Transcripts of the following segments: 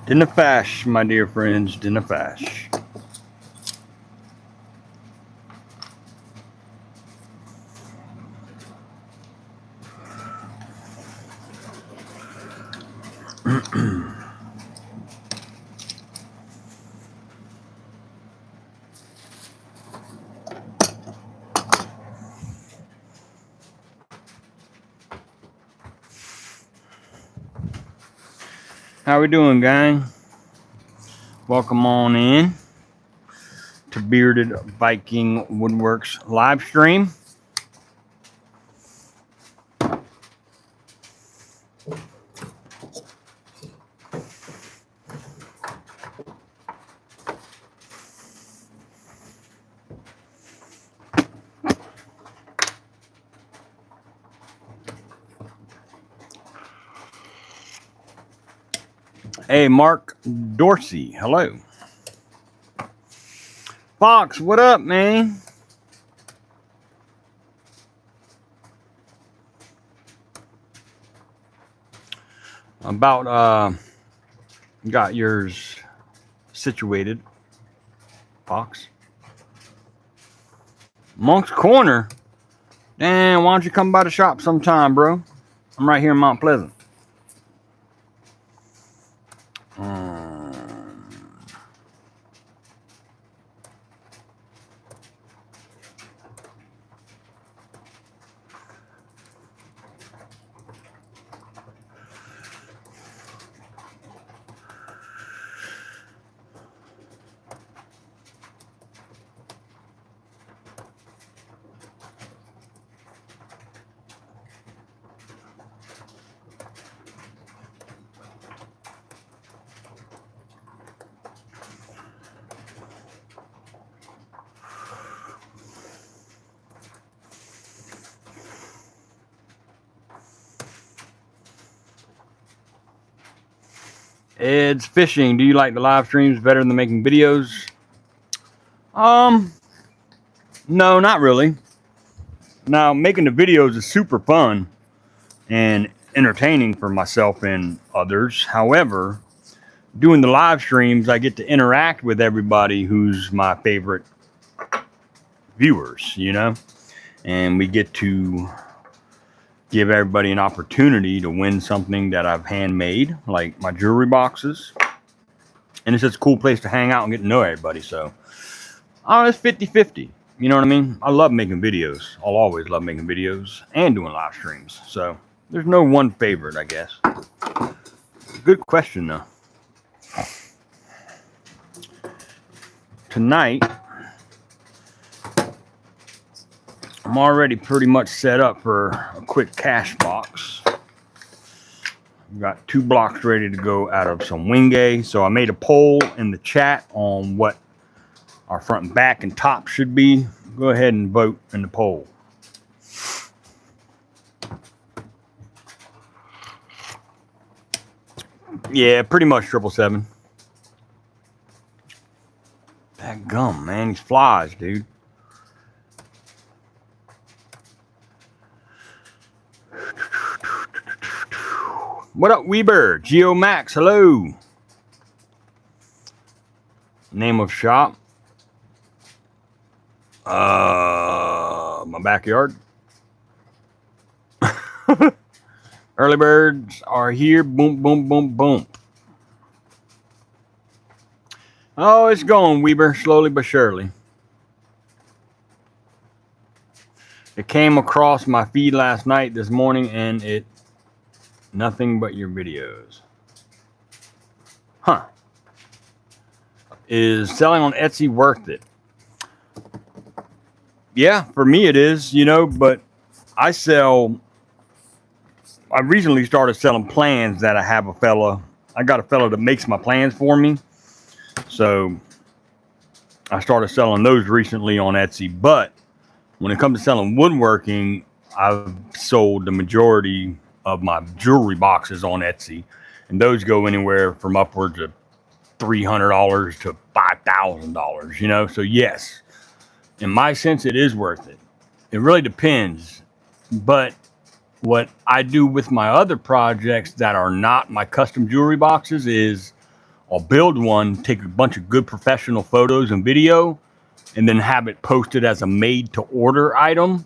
Dinner fash, my dear friends, dinner fash. How we doing, gang? Welcome on in to Bearded Viking Woodworks live stream. Hey, Mark Dorsey, hello. Fox, what up, man? About got yours situated, Fox. Monk's Corner. Damn, why don't you come by the shop sometime, bro? I'm right here in Mount Pleasant. Ed's Fishing. Do you like the live streams better than making videos? No, not really. Now, making the videos is super fun and entertaining for myself and others. However, doing the live streams, I get to interact with everybody who's my favorite viewers, and we get to give everybody an opportunity to win something that I've handmade, like my jewelry boxes. And it's just a cool place to hang out and get to know everybody. So, it's 50-50. You know what I mean? I love making videos. I'll always love making videos and doing live streams. So, there's no one favorite, I guess. Good question, though. Tonight, I'm already pretty much set up for a quick cash box. I've got 2 blocks ready to go out of some Wingay. So I made a poll in the chat on what our front and back and top should be. Go ahead and vote in the poll. Yeah, pretty much 777. That gum, man. These flies, dude. What up, Weber? Geo Max, hello. Name of shop? My backyard. Early birds are here. Boom, boom, boom, boom. Oh, it's going, Weber, slowly but surely. It came across my feed last night, this morning, and it nothing but your videos. Huh. Is selling on Etsy worth it? Yeah, for me it is, but I recently started selling plans that I got a fella that makes my plans for me. So I started selling those recently on Etsy. But when it comes to selling woodworking, I've sold the majority of my jewelry boxes on Etsy. And those go anywhere from upwards of $300 to $5,000, So yes, in my sense, it is worth it. It really depends. But what I do with my other projects that are not my custom jewelry boxes is I'll build one, take a bunch of good professional photos and video, and then have it posted as a made to order item.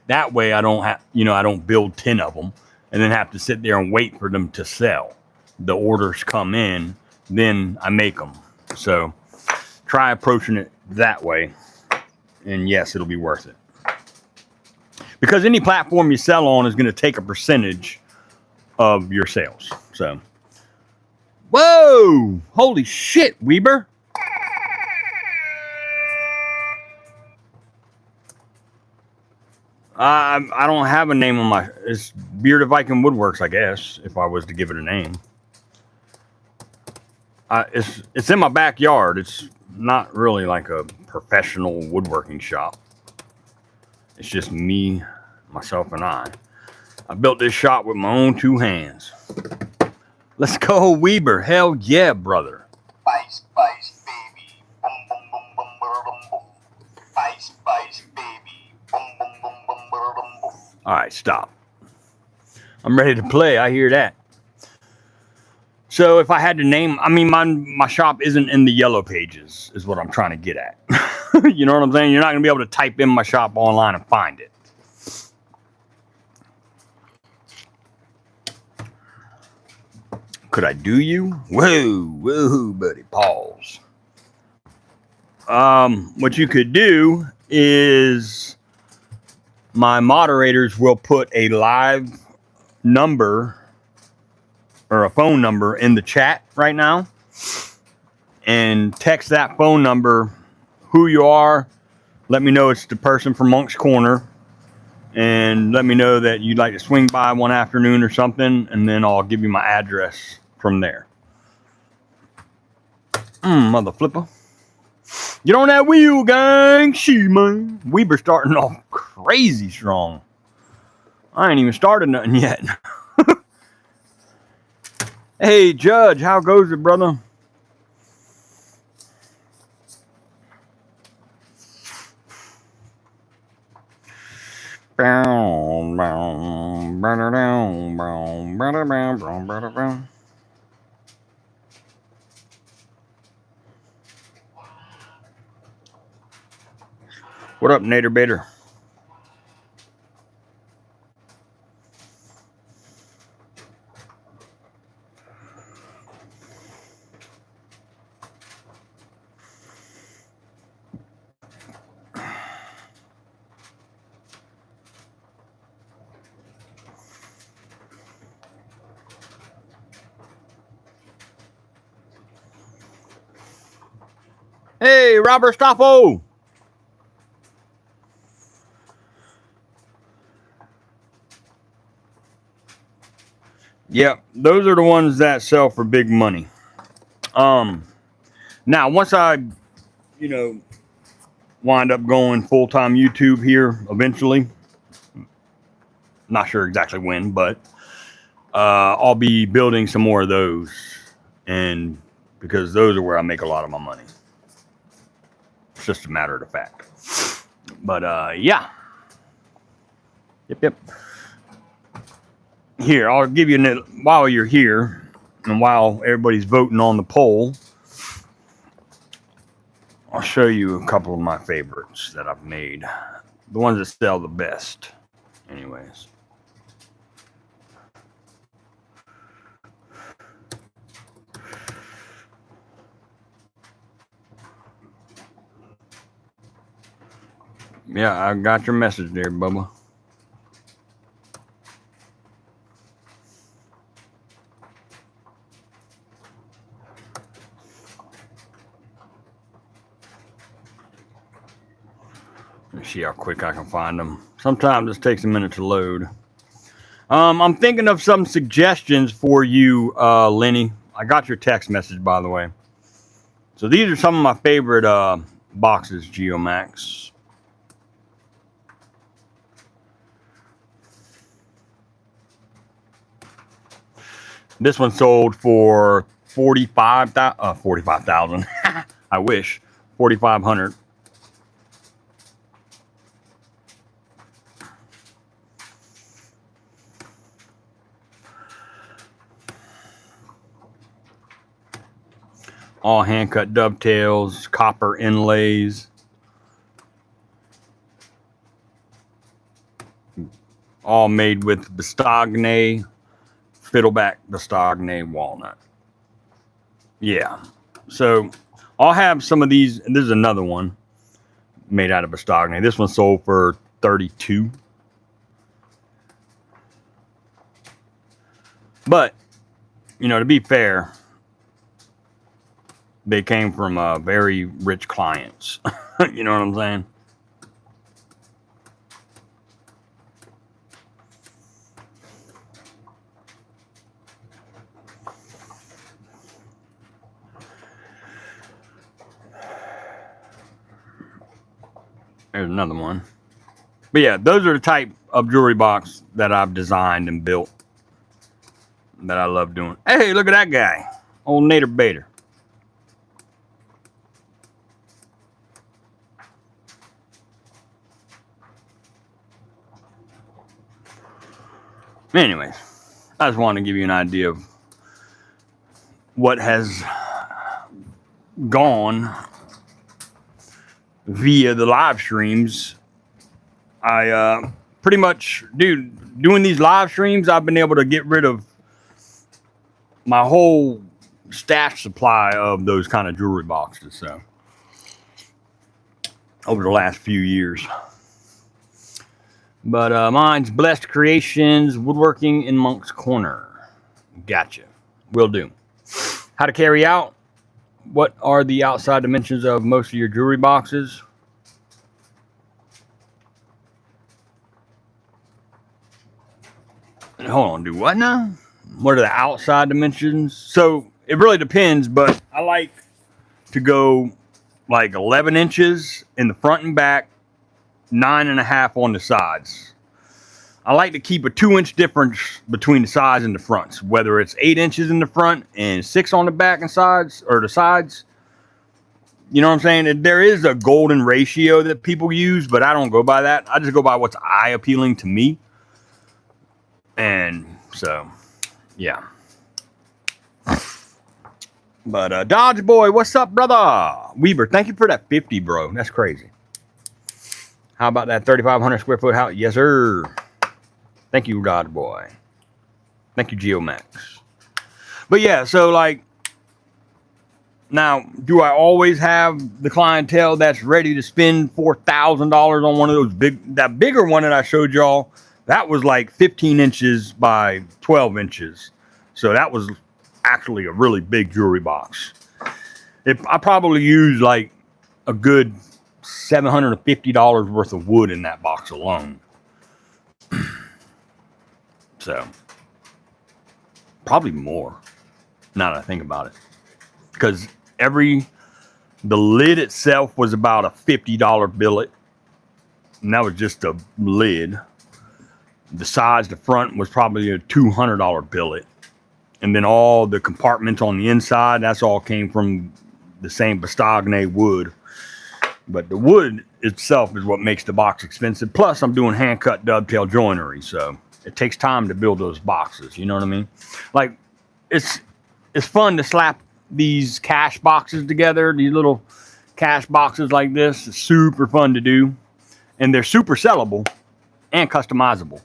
That way I don't have, I don't build 10 of them and then have to sit there and wait for them to sell. The orders come in, then I make them. So try approaching it that way. And yes, it'll be worth it. Because any platform you sell on is going to take a percentage of your sales. So, whoa, holy shit, Weber. I don't have a name on my. It's Bearded Viking Woodworks, I guess, if I was to give it a name. It's in my backyard. It's not really like a professional woodworking shop. It's just me, myself, and I. I built this shop with my own 2 hands. Let's go, Weber. Hell yeah, brother. Spice, spice, baby. Boom, boom, boom, boom, boom, boom. Spice, spice, baby. Boom, boom, boom, boom, boom, boom. All right, stop. I'm ready to play. I hear that. So if I had to name, my shop isn't in the yellow pages, is what I'm trying to get at. You know what I'm saying? You're not going to be able to type in my shop online and find it. Could I do you? Whoa, buddy, pause. What you could do is my moderators will put a live number or a phone number in the chat right now and text that phone number, who you are, let me know it's the person from Monk's Corner, and let me know that you'd like to swing by one afternoon or something, and then I'll give you my address from there. Mother flipper. Get on that wheel, gang. She, man. Weber starting off crazy strong. I ain't even started nothing yet. Hey, Judge, how goes it, brother? What up, Nader Bader? Hey, Robert Stoffo. Yeah, those are the ones that sell for big money. Now once I, wind up going full-time YouTube here eventually, not sure exactly when, but I'll be building some more of those, and because those are where I make a lot of my money. It's just a matter of the fact. But yeah. Yep. Here, I'll give you while you're here and while everybody's voting on the poll, I'll show you a couple of my favorites that I've made. The ones that sell the best. Anyways. Yeah, I got your message there, Bubba. Let me see how quick I can find them. Sometimes this takes a minute to load. I'm thinking of some suggestions for you, Lenny. I got your text message, by the way. So these are some of my favorite boxes, Geomax. This one sold for $45,000. I wish. $4,500. All hand cut dovetails, copper inlays. All made with Bastogne, Fiddleback Bastogne walnut. Yeah. So I'll have some of these. And this is another one made out of Bastogne. This one sold for $32. But, you know, to be fair, they came from very rich clients. You know what I'm saying? There's another one. But yeah, those are the type of jewelry box that I've designed and built that I love doing. Hey, look at that guy. Old Nader Bader. Anyways, I just wanted to give you an idea of what has gone via the live streams. I pretty much, dude, doing these live streams, I've been able to get rid of my whole stash supply of those kind of jewelry boxes. So over the last few years. But mine's Blessed Creations, Woodworking in Monk's Corner. Gotcha. Will do. How to carry out. What are the outside dimensions of most of your jewelry boxes? Hold on, do what now? What are the outside dimensions? So it really depends, but I like to go like 11 inches in the front and back, 9.5 on the sides. I like to keep a 2-inch difference between the sides and the fronts, whether it's 8 inches in the front and 6 on the back and sides, or the sides. You know what I'm saying? There is a golden ratio that people use, but I don't go by that. I just go by what's eye appealing to me. And so, yeah. But Dodge Boy, what's up, brother? Weaver, thank you for that 50, bro. That's crazy. How about that 3,500 square foot house? Yes, sir. Thank you, Dodge Boy. Thank you, GeoMax. But yeah, so like, now, do I always have the clientele that's ready to spend $4,000 on one of those that bigger one that I showed y'all? That was like 15 inches by 12 inches. So that was actually a really big jewelry box. I probably used like a good $750 worth of wood in that box alone. So probably more now that I think about it, because the lid itself was about a $50 billet, and that was just a lid. The sides, the front was probably a $200 billet, and then all the compartments on the inside, that's all came from the same Bastogne wood. But the wood itself is what makes the box expensive. Plus, I'm doing hand cut dovetail joinery, so it takes time to build those boxes. You know what I mean? Like, it's fun to slap these cash boxes together, these little cash boxes like this. It's super fun to do, and they're super sellable and customizable.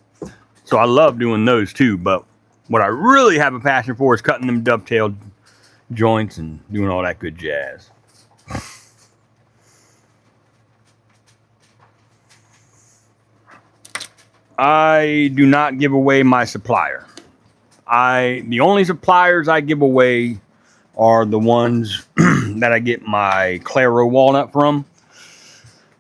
So I love doing those too. But what I really have a passion for is cutting them dovetail joints and doing all that good jazz. I do not give away my supplier. The only suppliers I give away are the ones that I get my Claro walnut from.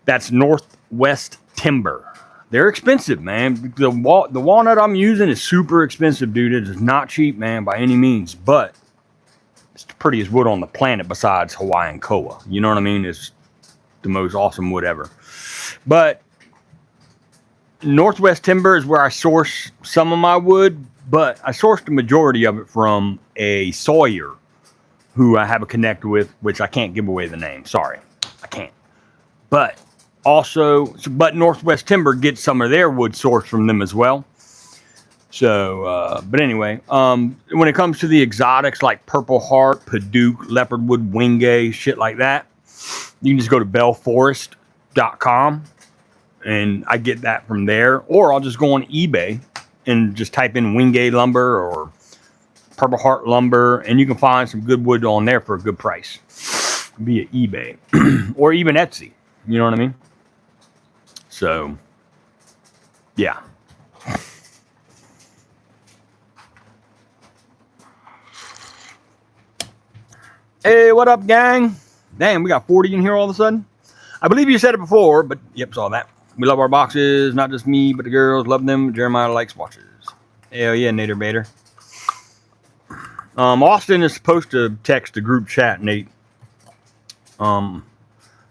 That's Northwest Timber. They're expensive, man. The walnut I'm using is super expensive, dude. It is not cheap, man, by any means. But it's the prettiest wood on the planet besides Hawaiian koa. You know what I mean? It's the most awesome wood ever. But Northwest Timber is where I source some of my wood, but I source the majority of it from a sawyer who I have a connect with, which I can't give away the name. Sorry, I can't. But Northwest Timber gets some of their wood sourced from them as well. So, but anyway, when it comes to the exotics like Purple Heart, Paduke, Leopardwood, Wingay, shit like that, you can just go to bellforest.com and I get that from there. Or I'll just go on eBay and just type in Wingay lumber or Purple Heart lumber, and you can find some good wood on there for a good price via eBay or even Etsy. You know what I mean? So, yeah. Hey, what up, gang? Damn, we got 40 in here all of a sudden. I believe you said it before, but yep, saw that. We love our boxes, not just me, but the girls love them. Jeremiah likes watches. Hell yeah, Nader Bader. Austin is supposed to text the group chat, Nate. But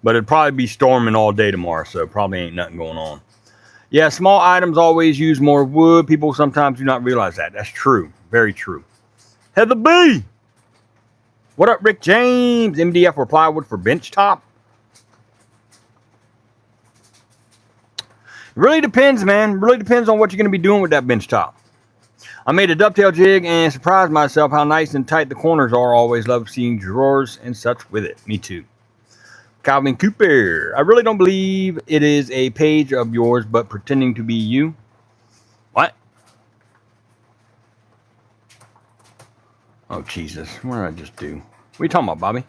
it'd probably be storming all day tomorrow, so probably ain't nothing going on. Yeah, small items always use more wood. People sometimes do not realize that. That's true. Very true. Heather B. What up, Rick James? MDF or plywood for bench top? It really depends, man. Really depends on what you're going to be doing with that bench top. I made a dovetail jig and surprised myself how nice and tight the corners are. Always love seeing drawers and such with it. Me too. Calvin Cooper. I really don't believe it is a page of yours, but pretending to be you. What? Oh, Jesus. What did I just do? What are you talking about, Bobby?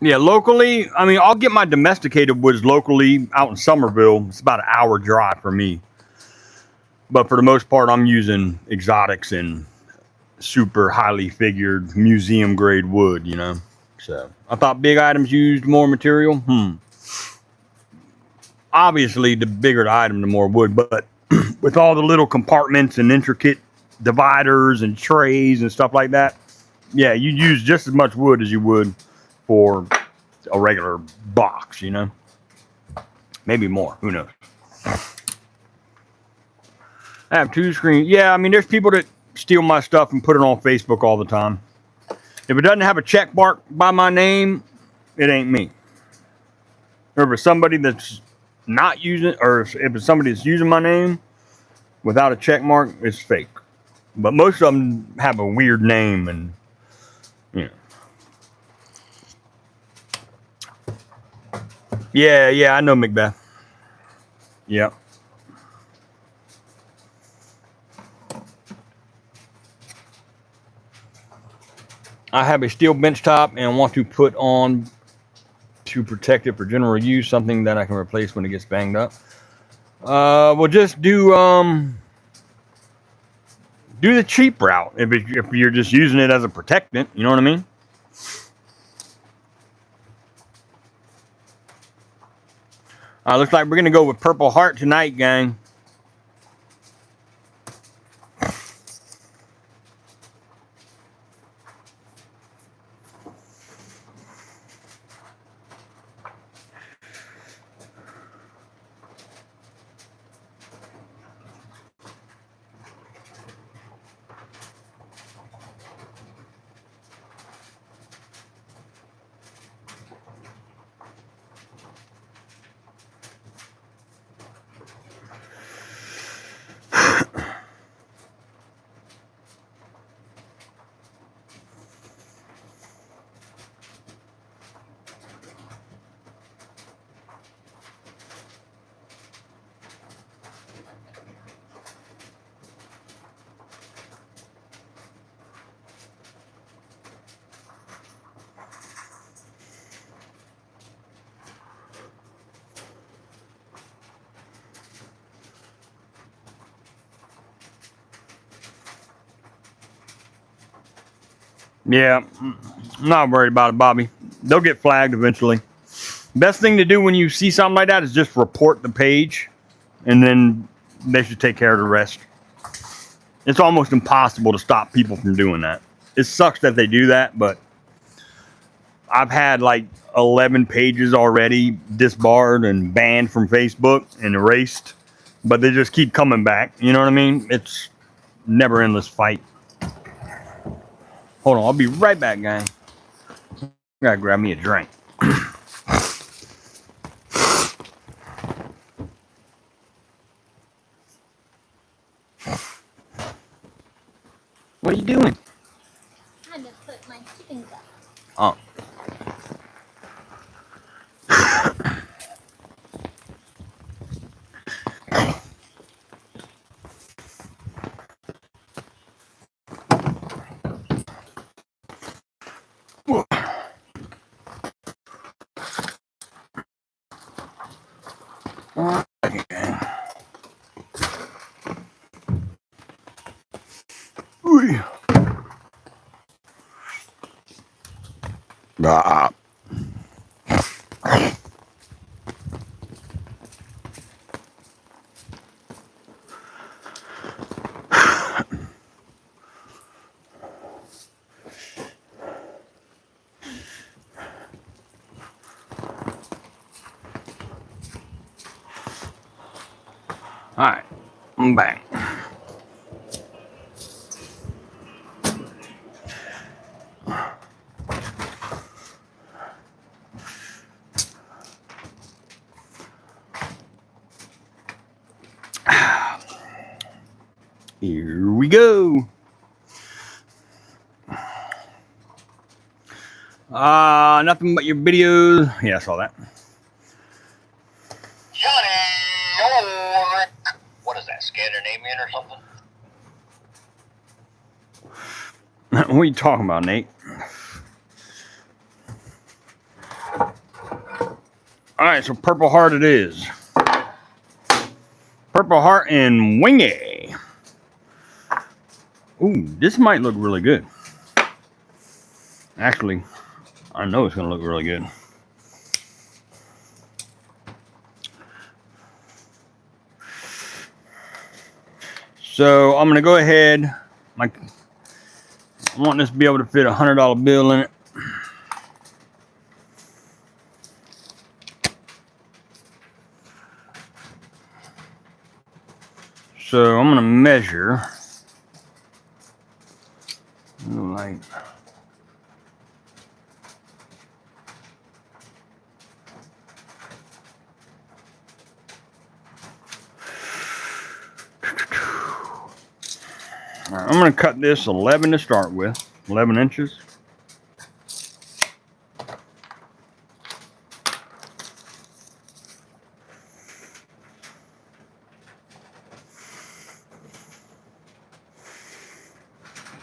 Yeah, locally, I mean, I'll get my domesticated woods locally out in Somerville. It's about an hour drive for me. But for the most part, I'm using exotics and super highly figured museum grade wood, you know. So I thought big items used more material. Obviously, the bigger the item, the more wood. But with all the little compartments and intricate dividers and trays and stuff like that, yeah, you use just as much wood as you would for a regular box, you know. Maybe more. Who knows? I have 2 screens. Yeah, I mean, there's people that steal my stuff and put it on Facebook all the time. If it doesn't have a check mark by my name, it ain't me. Or if it's somebody that's not using, or if it's somebody that's using my name without a check mark, it's fake. But most of them have a weird name, and you know. Yeah, I know Macbeth. Yep. I have a steel bench top and want to put on to protect it for general use, something that I can replace when it gets banged up. We'll just do the cheap route if you're just using it as a protectant, you know what I mean? Looks like we're going to go with Purple Heart tonight, gang. Yeah, I'm not worried about it, Bobby. They'll get flagged eventually. Best thing to do when you see something like that is just report the page, and then they should take care of the rest. It's almost impossible to stop people from doing that. it sucks that they do that, but I've had like 11 pages already disbarred and banned from Facebook and erased, but they just keep coming back. You know what I mean? It's never endless fight. Hold on, I'll be right back, gang. Gotta grab me a drink. What are you doing? I had to put my chickens up. Oh. Ah. All right, I'm back. Here we go. Nothing but your videos. Yeah, I saw that. Johnny York. What is that, Scandinavian or something? What are you talking about, Nate? All right, so Purple Heart it is. Purple Heart and Wingy. Ooh, this might look really good. Actually, I know it's going to look really good. So I'm going to go ahead. I want this to be able to fit a $100 bill in it. So I'm going to measure. Like, all right, I'm going to cut this 11 to start with, 11 inches.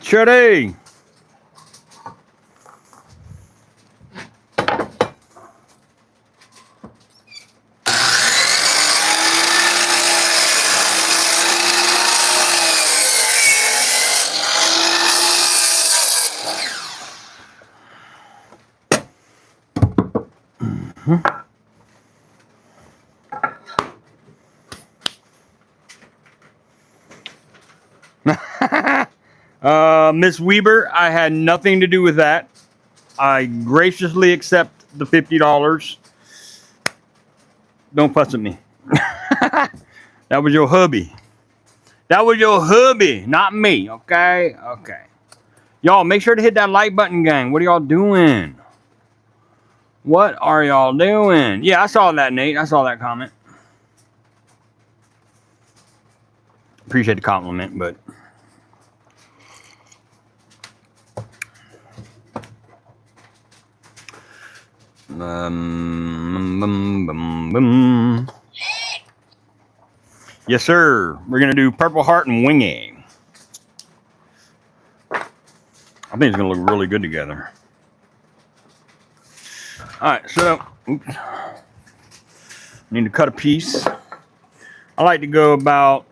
Chuddy! Miss Weber, I had nothing to do with that. I graciously accept the $50. Don't fuss at me. That was your hubby. That was your hubby, not me. Okay? Okay. Y'all, make sure to hit that like button, gang. What are y'all doing? What are y'all doing? Yeah, I saw that, Nate. I saw that comment. Appreciate the compliment, but... Yes, sir. We're going to do Purple Heart and Wingy. I think it's going to look really good together. All right, so... Oops. Need to cut a piece. I like to go about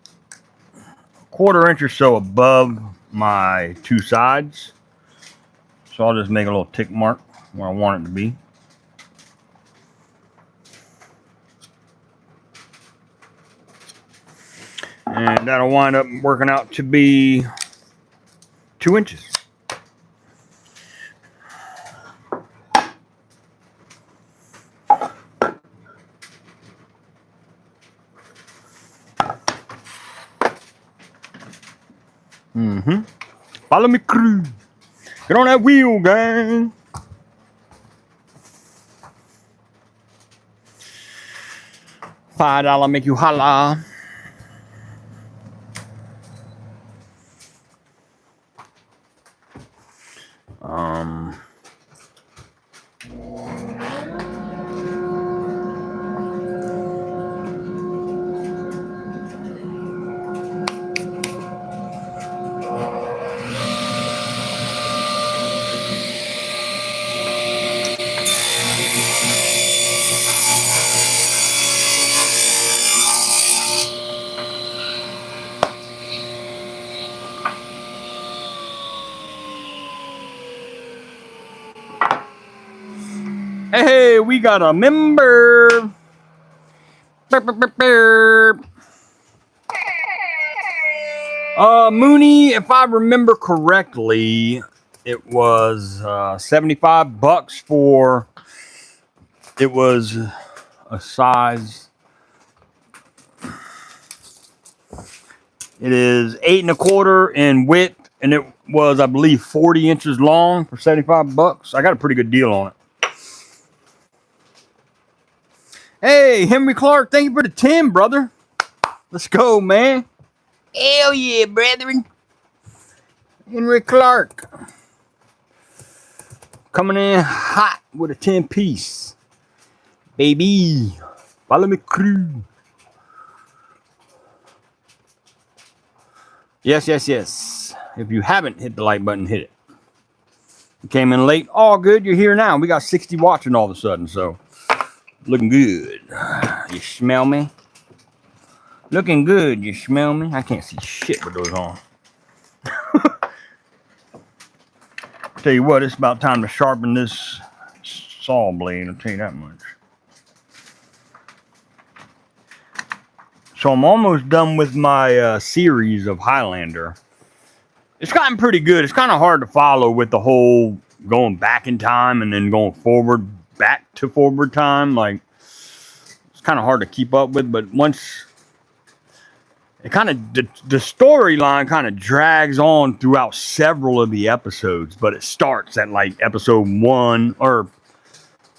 a quarter inch or so above my two sides. So I'll just make a little tick mark where I want it to be. And that'll wind up working out to be 2 inches. Follow me, crew. Get on that wheel, gang. $5 make you holla. Hey, we got a member. Burp, burp, burp, burp. Mooney, if I remember correctly, it was $75 for. It was a size. It is 8 1/4 in width, and it was, I believe, 40 inches long for $75. I got a pretty good deal on it. Hey, Henry Clark, thank you for the 10, brother. Let's go, man. Hell yeah, brethren. Henry Clark. Coming in hot with a 10-piece. Baby. Follow me, crew. Yes, yes, yes. If you haven't hit the like button, hit it. You came in late. All good. You're here now. We got 60 watching all of a sudden, so looking good. You smell me? Looking good. You smell me? I can't see shit with those on. Tell you what, it's about time to sharpen this saw blade. I'll tell you that much. So I'm almost done with my series of Highlander. It's gotten pretty good. It's kind of hard to follow with the whole going back in time and then going forward, back to forward time. Like, it's kind of hard to keep up with. But once it kind of, the storyline kind of drags on throughout several of the episodes. But it starts at like episode 1, or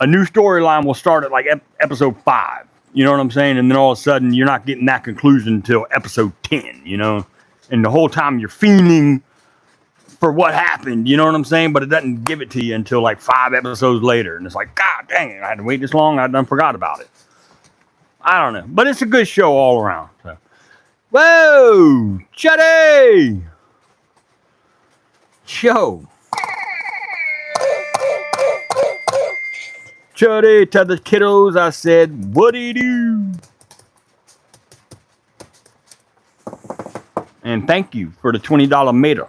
a new storyline will start at like episode 5. You know what I'm saying? And then all of a sudden, you're not getting that conclusion until episode 10, you know? And the whole time you're fiending for what happened, you know what I'm saying? But it doesn't give it to you until like 5 episodes later. And it's like, God dang it, I had to wait this long. I done forgot about it. I don't know. But it's a good show all around. So. Whoa! Chuddy! Show. Chuddy, to the kiddos, I said, what do you do? And thank you for the $20 meter.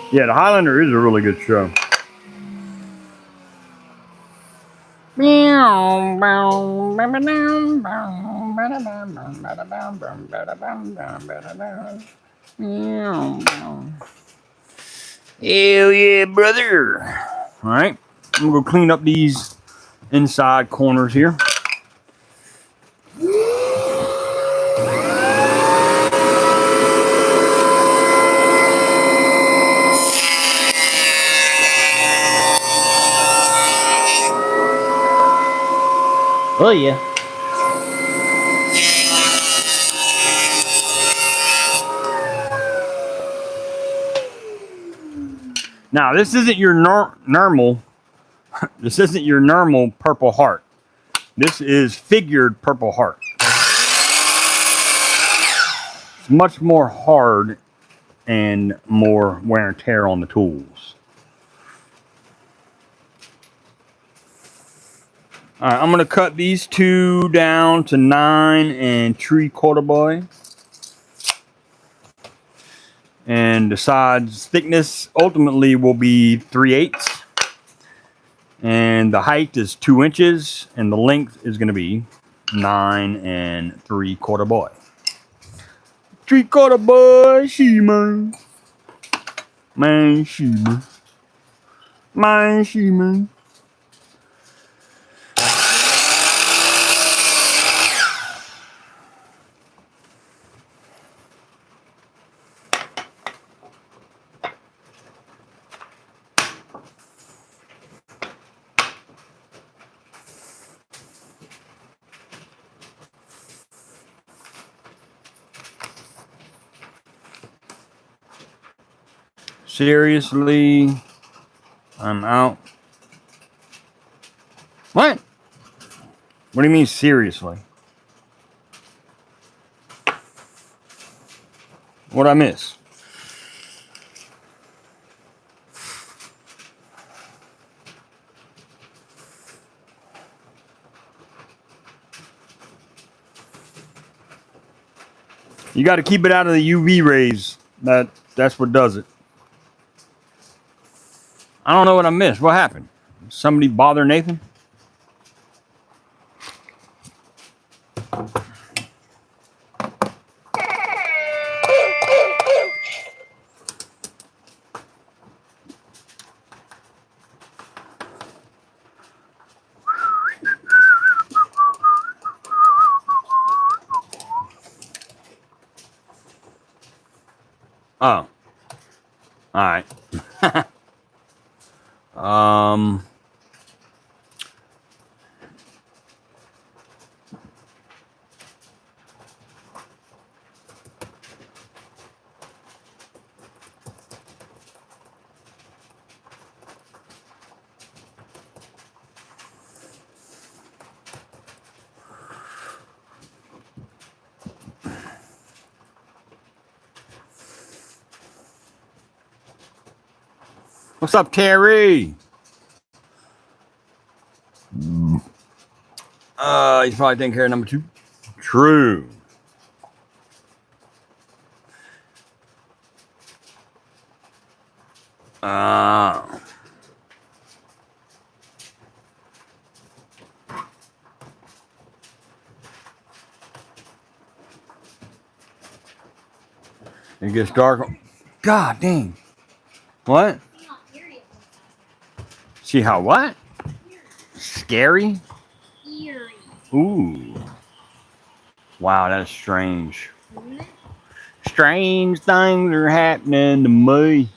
Yeah, the Highlander is a really good show. Hell yeah, brother. All right, I'm gonna go clean up these inside corners here. Oh yeah. Now this isn't your normal. This isn't your normal Purple Heart. This is figured Purple Heart. It's much more hard and more wear and tear on the tools. All right, I'm going to cut these two down to 9 3/4 boy. And the sides thickness ultimately will be 3/8. And the height is 2 inches. And the length is going to be 9 3/4 boy. 3/4 boy, She-Man. Man, She-Man. Man, She-Man. Seriously, I'm out. What? What do you mean seriously? What'd I miss? You got to keep it out of the UV rays. That's what does it. I don't know what I missed. What happened? Somebody bother Nathan? Oh. All right. um. What's up, Terry? He's probably taking care of number 2. True. It gets dark. God dang. What? See how what? Scary? Eerie. Ooh. Wow, that's strange. Isn't it? Strange things are happening to me.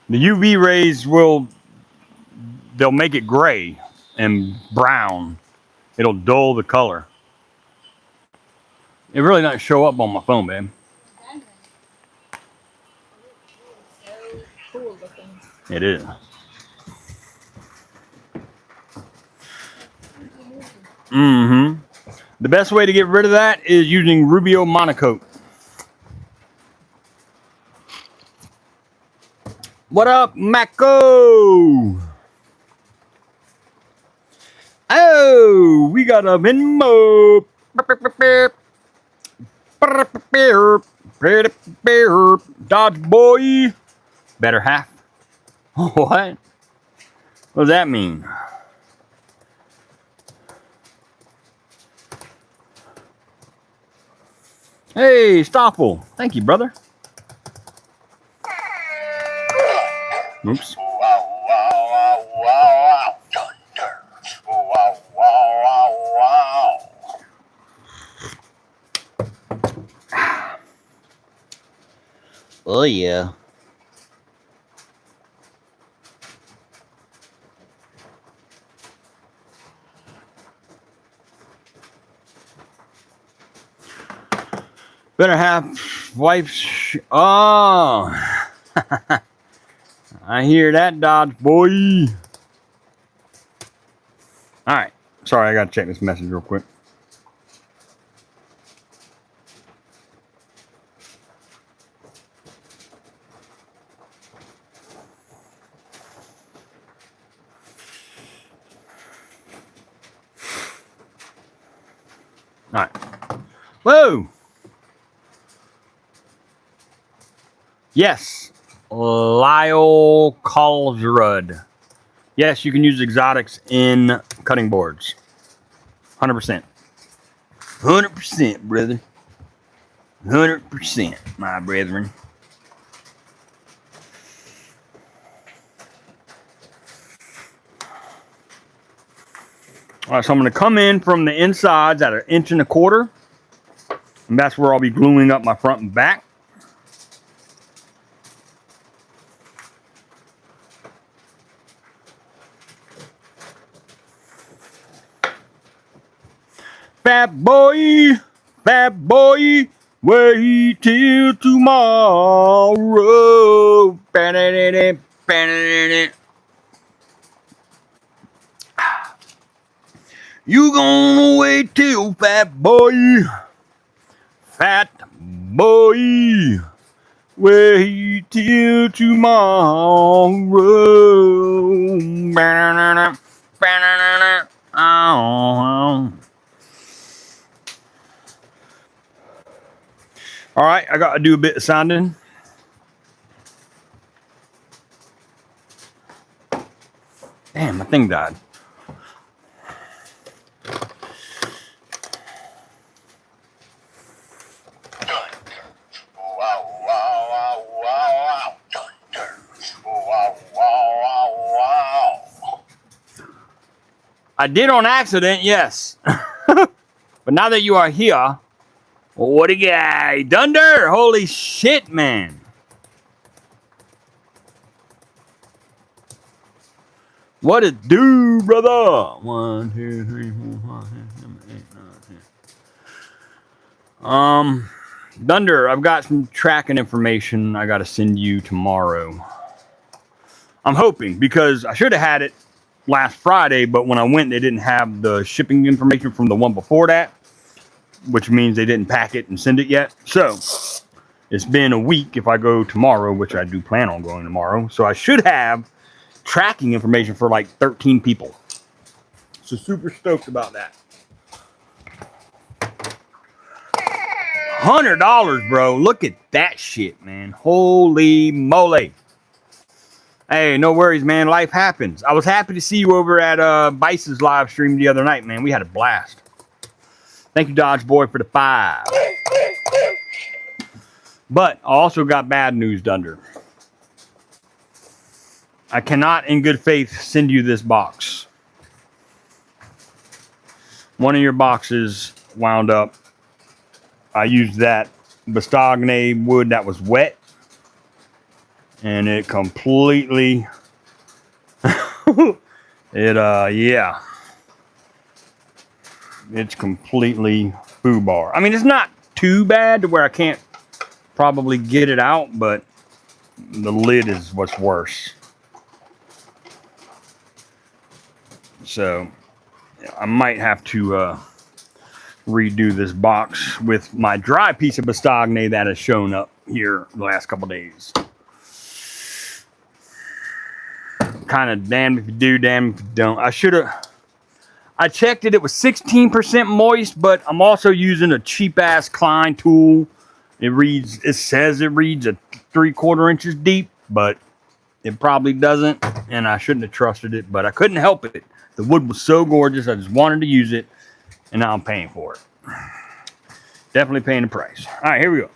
The UV rays they'll make it gray and brown. It'll dull the color. It really doesn't show up on my phone, babe. So cool looking. It is. Mm-hmm. The best way to get rid of that is using Rubio Monocoat. What up, Mako? Oh, we got a Venmo. Dodge boy. Better half. What? What does that mean? Hey, Stoffel. Thank you, brother. Oops. Wow, wow, wow, wow, thunder. Wow, wow, wow, wow. Oh, yeah. Better have wife's. Oh. I hear that, Dodge boy. All right. Sorry, I got to check this message real quick. All right. Whoa. Yes. Lyle Colsrud. Yes, you can use exotics in cutting boards. 100%. 100%, brother. 100%, my brethren. All right, so I'm going to come in from the insides at 1.25 inches. And that's where I'll be gluing up my front and back. Fat boy, wait till tomorrow. You gonna wait till fat boy, wait till tomorrow. All right, I got to do a bit of sanding. Damn, my thing died. I did on accident, yes. But now that you are here, what a guy. Dunder, holy shit, man. What it do, brother? 1, 2, 3, 4, 5, 6, 7, 8, 9, 10. Dunder, I've got some tracking information I got to send you tomorrow. I'm hoping, because I should have had it last Friday, but when I went, they didn't have the shipping information from the one before that, which means they didn't pack it and send it yet. So it's been a week if I go tomorrow, which I do plan on going tomorrow. So I should have tracking information for like 13 people. So super stoked about that. $100, bro. Look at that shit, man. Holy moly. Hey, no worries, man. Life happens. I was happy to see you over at Bice's live stream the other night, man. We had a blast. Thank you, Dodge Boy, for the 5. But I also got bad news, Dunder. I cannot, in good faith, send you this box. One of your boxes wound up. I used that Bastogne wood that was wet. And it completely... yeah. It's completely foobar. I mean, it's not too bad to where I can't probably get it out, but the lid is what's worse. So I might have to redo this box with my dry piece of Bastogne that has shown up here the last couple days. Kind of damned if you do, damned if you don't. I checked it. It was 16% moist, but I'm also using a cheap ass Klein tool. It says it reads a 3/4 inches deep, but it probably doesn't. And I shouldn't have trusted it, but I couldn't help it. The wood was so gorgeous. I just wanted to use it, and now I'm paying for it. Definitely paying the price. All right, here we go.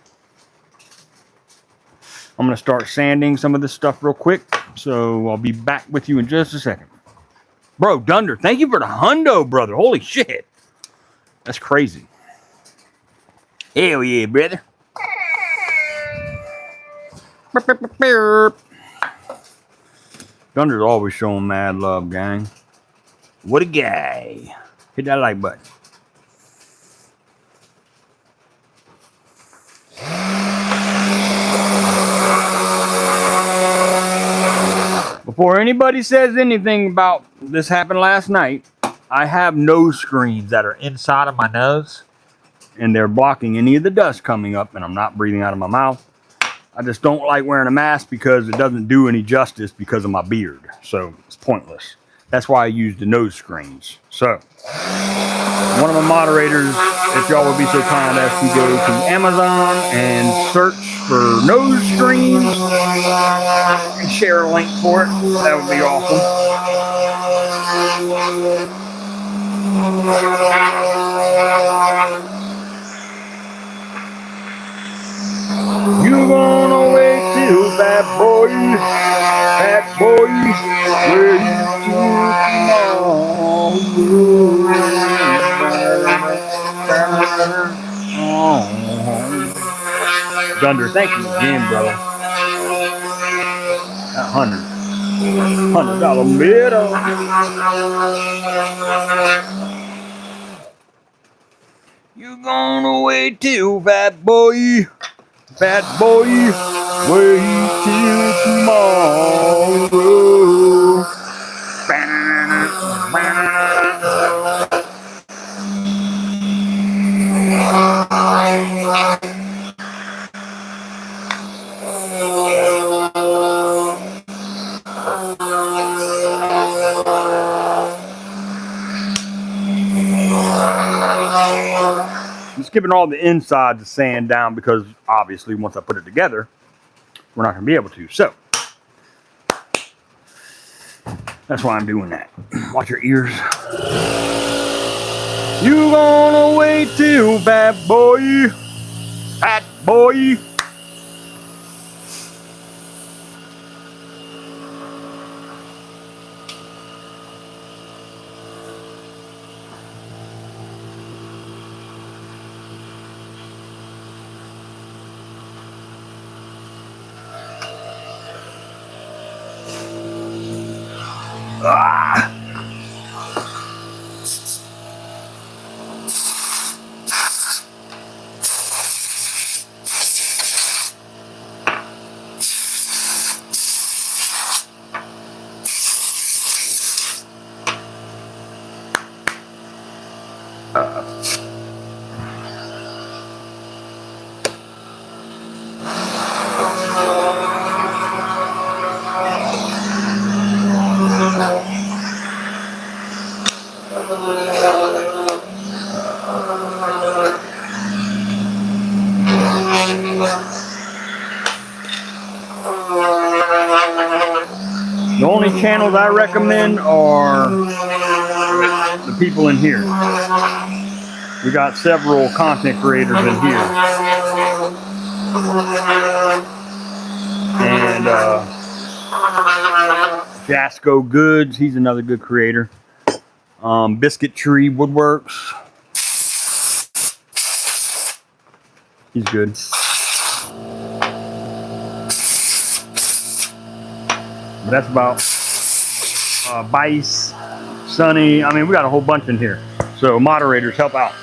I'm going to start sanding some of this stuff real quick. So I'll be back with you in just a second. Bro, Dunder, thank you for the hundo, brother. Holy shit. That's crazy. Hell yeah, brother. Dunder's always showing mad love, gang. What a guy. Hit that like button. Before anybody says anything about this happened last night, I have nose screens that are inside of my nose, and they're blocking any of the dust coming up, and I'm not breathing out of my mouth. I just don't like wearing a mask because it doesn't do any justice because of my beard. So it's pointless. That's why I use the nose screens. So one of my moderators, if y'all would be so kind as to go to Amazon and search for nose screens and share a link for it, that would be awesome. You gonna wait till that boy, where you Dunder, thank you again, brother. That $100 bill. You gonna wait till fat boy, wait till tomorrow. I'm skipping all the insides of sand down because obviously once I put it together, we're not going to be able to. So that's why I'm doing that. Watch your ears. You gonna wait till fat boy. Ah. The only channels I recommend are the people in here. We got several content creators in here. And Jasco Goods, he's another good creator. Biscuit Tree Woodworks. He's good. But that's about Bice, Sunny. I mean, we got a whole bunch in here. So moderators, help out.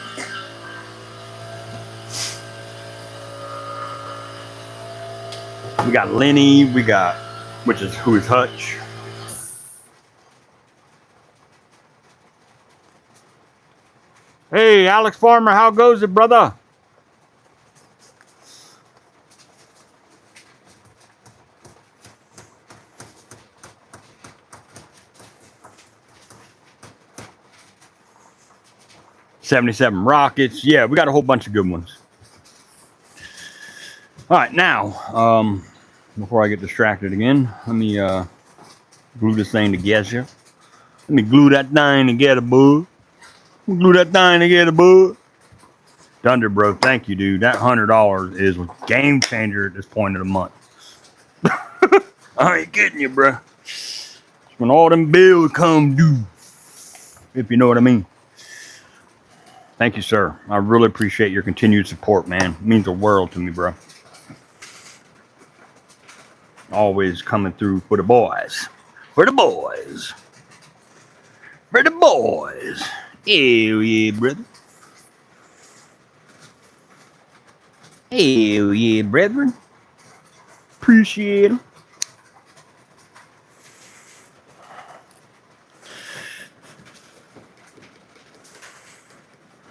We got Lenny. We got, which is who is Hutch. Hey, Alex Farmer, how goes it, brother? '77 Rockets. Yeah, we got a whole bunch of good ones. All right, now, before I get distracted again, let me glue this thing together. Let me glue that thing together, bud. Glue that thing together, bud. Thunder, bro, thank you, dude. That $100 is a game changer at this point of the month. I ain't kidding you, bro. It's when all them bills come due, if you know what I mean. Thank you, sir. I really appreciate your continued support, man. It means the world to me, bro. Always coming through for the boys. For the boys. For the boys. Hell yeah, brother. Hell yeah, brethren. Appreciate them.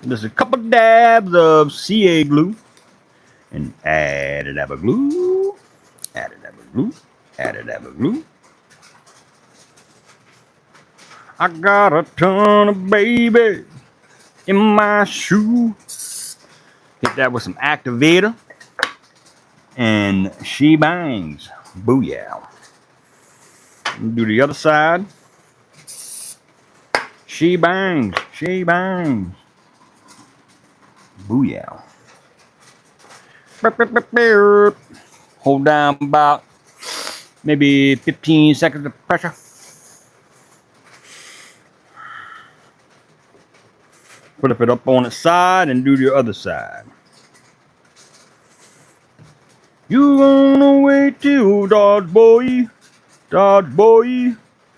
There's a couple dabs of CA glue. And add a dab of glue. Add a dab of glue. Add a dab of glue. I got a ton of baby. in my shoe. Hit that with some activator. And she bangs. Booyah. Do the other side. She bangs. She bangs. Booyah. Hold down about maybe 15 seconds of pressure. Flip it up on its side and do the other side. You gonna wait till Dodge boy,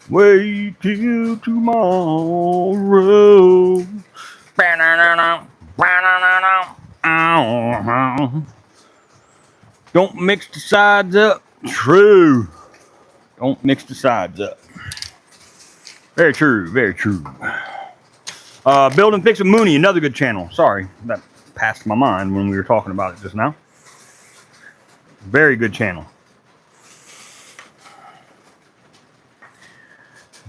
wait till tomorrow. Don't mix the sides up. True. Don't mix the sides up. Very true, very true. Build and Fix with Mooney, another good channel. Sorry, that passed my mind when we were talking about it just now. Very good channel.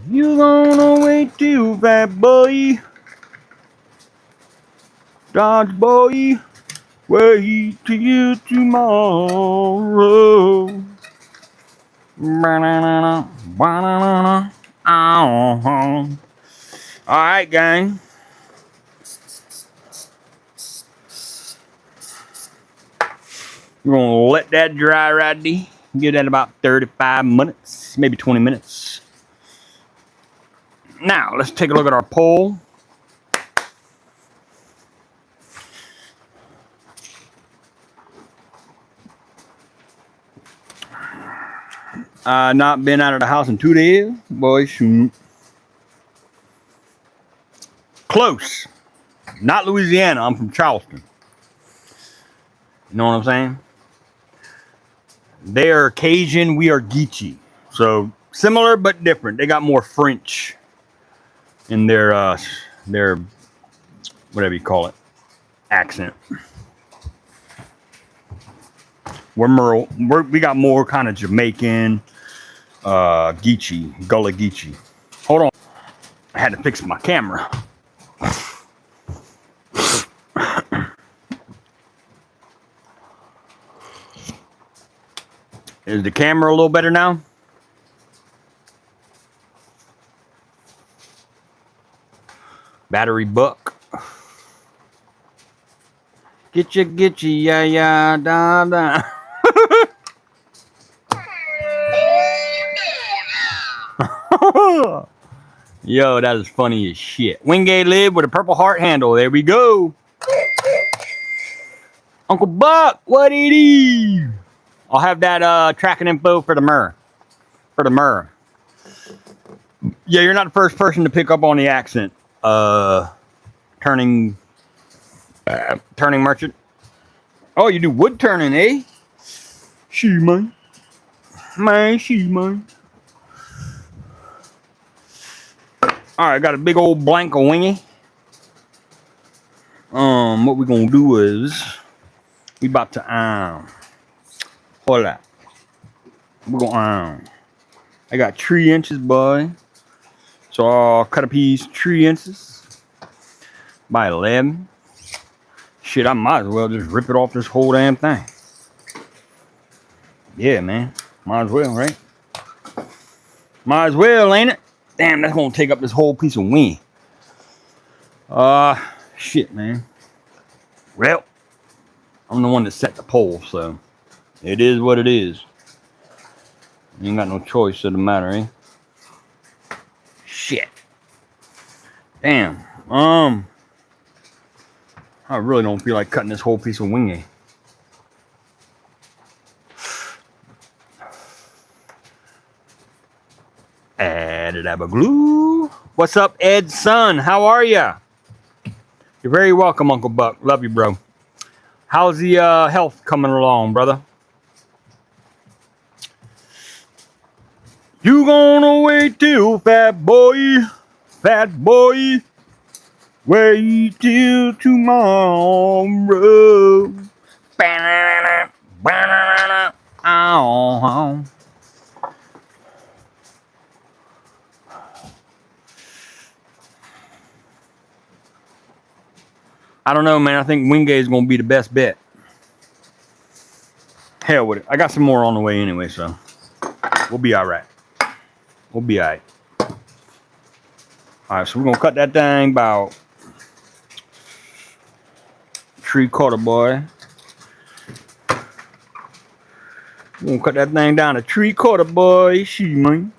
You gonna wait till Fat Boy, Dodge boy, wait till tomorrow. All right, gang. We're gonna let that dry right there. Give that about 35 minutes, maybe 20 minutes. Now, let's take a look at our pole. Not been out of the house in 2 days. Boy, shoot. Close. Not Louisiana. I'm from Charleston. You know what I'm saying? They are Cajun. We are Geechee. So similar but different. They got more French in their whatever you call it accent. We got more kind of Jamaican, Geechee, Gullah Geechee. Hold on. I had to fix my camera. Is the camera a little better now? Battery buck. Get you, yeah, yeah, da, da. Yo, that is funny as shit. Wingate Lib with a purple heart handle. There we go. Uncle Buck, what it is? I'll have that tracking info for the Myrrh. Yeah, you're not the first person to pick up on the accent. Turning merchant. Oh, you do wood turning, eh? She man. She man. Alright, got a big old blank of wingy. What we gonna do is we about to hold that. We're gonna I got 3 inches, boy. So I'll cut a piece 3 inches by 11. Shit, I might as well just rip it off this whole damn thing. Yeah, man. Might as well, right? Might as well, ain't it? Damn, that's gonna take up this whole piece of wing. Shit, man. Well, I'm the one that set the pole, so it is what it is. You ain't got no choice of the matter, eh? Shit. Damn. I really don't feel like cutting this whole piece of wingy. Added up a glue. What's up, Ed's son? How are ya? You're very welcome, Uncle Buck. Love you, bro. How's the health coming along, brother? You gonna wait till fat boy, wait till tomorrow. Banana, banana, oh. I don't know, man. I think Wingate is going to be the best bet. Hell with it. I got some more on the way anyway, so we'll be all right. We'll be all right. All right, so we're going to cut that thing about 3/4, boy. We're going to cut that thing down to 3/4, boy. She, man.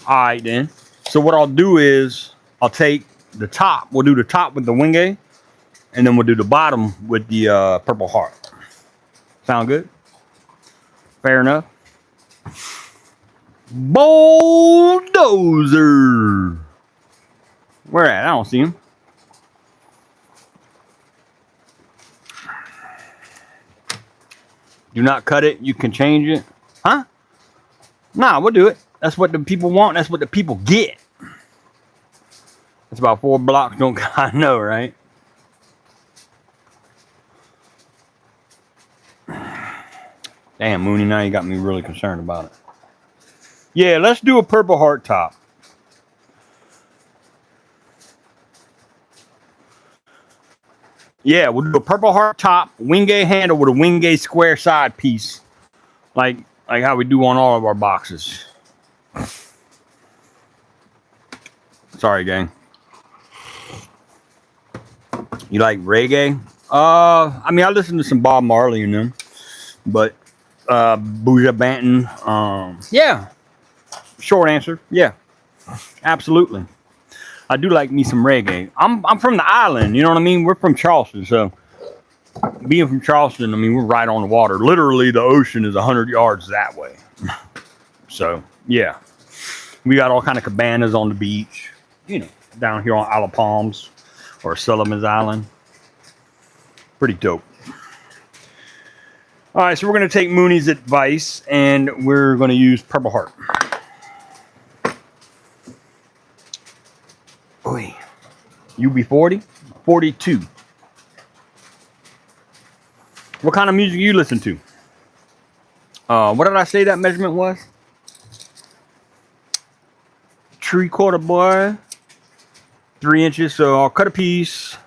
All right, then. So what I'll do is I'll take the top. We'll do the top with the Wingate, and then we'll do the bottom with the Purple Heart. Sound good? Fair enough. Bulldozer. Where at? I don't see him. Do not cut it. You can change it. Huh? Nah, we'll do it. That's what the people want. That's what the people get. It's about 4 blocks. Don't I know, right? Damn, Mooney, now you got me really concerned about it. Yeah, let's do a Purple Heart top. Yeah, we'll do a Purple Heart top, Wingate handle with a Wingate square side piece. Like how we do on all of our boxes. Sorry, gang. You like reggae? I mean, I listen to some Bob Marley and them, but Buja Banton. Yeah. Short answer, yeah, absolutely. I do like me some reggae. I'm from the island, you know what I mean? We're from Charleston, so being from Charleston, I mean, we're right on the water. Literally, the ocean is 100 yards that way. So, yeah. We got all kind of cabanas on the beach, you know, down here on Isle of Palms or Sullivan's Island. Pretty dope. All right, so we're going to take Mooney's advice, and we're going to use Purple Heart. Oi. UB40? 42. What kind of music you listen to? What did I say that measurement was? 3/4, boy. 3 inches. So I'll cut a piece.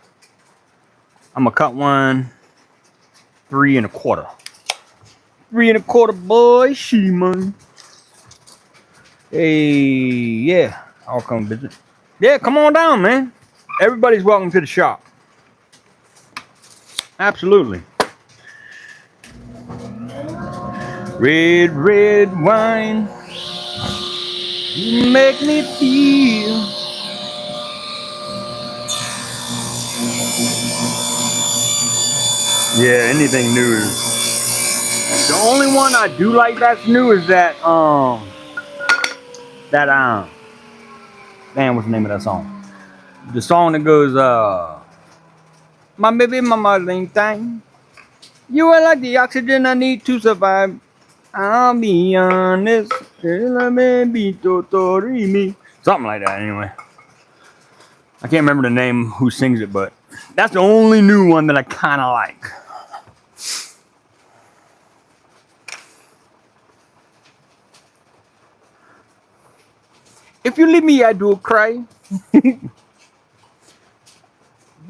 I'm gonna cut one. 3 1/4. 3 1/4, boy. She man. Hey, yeah. I'll come visit. Yeah, come on down, man. Everybody's welcome to the shop. Absolutely. Red, red wine, you make me feel. Yeah, anything new is. The only one I do like that's new is that damn, what's the name of that song? The song that goes my baby mama ling tang. You are like the oxygen I need to survive. I'll be honest. Something like that, anyway. I can't remember the name who sings it, but that's the only new one that I kind of like. If you leave me, I do cry.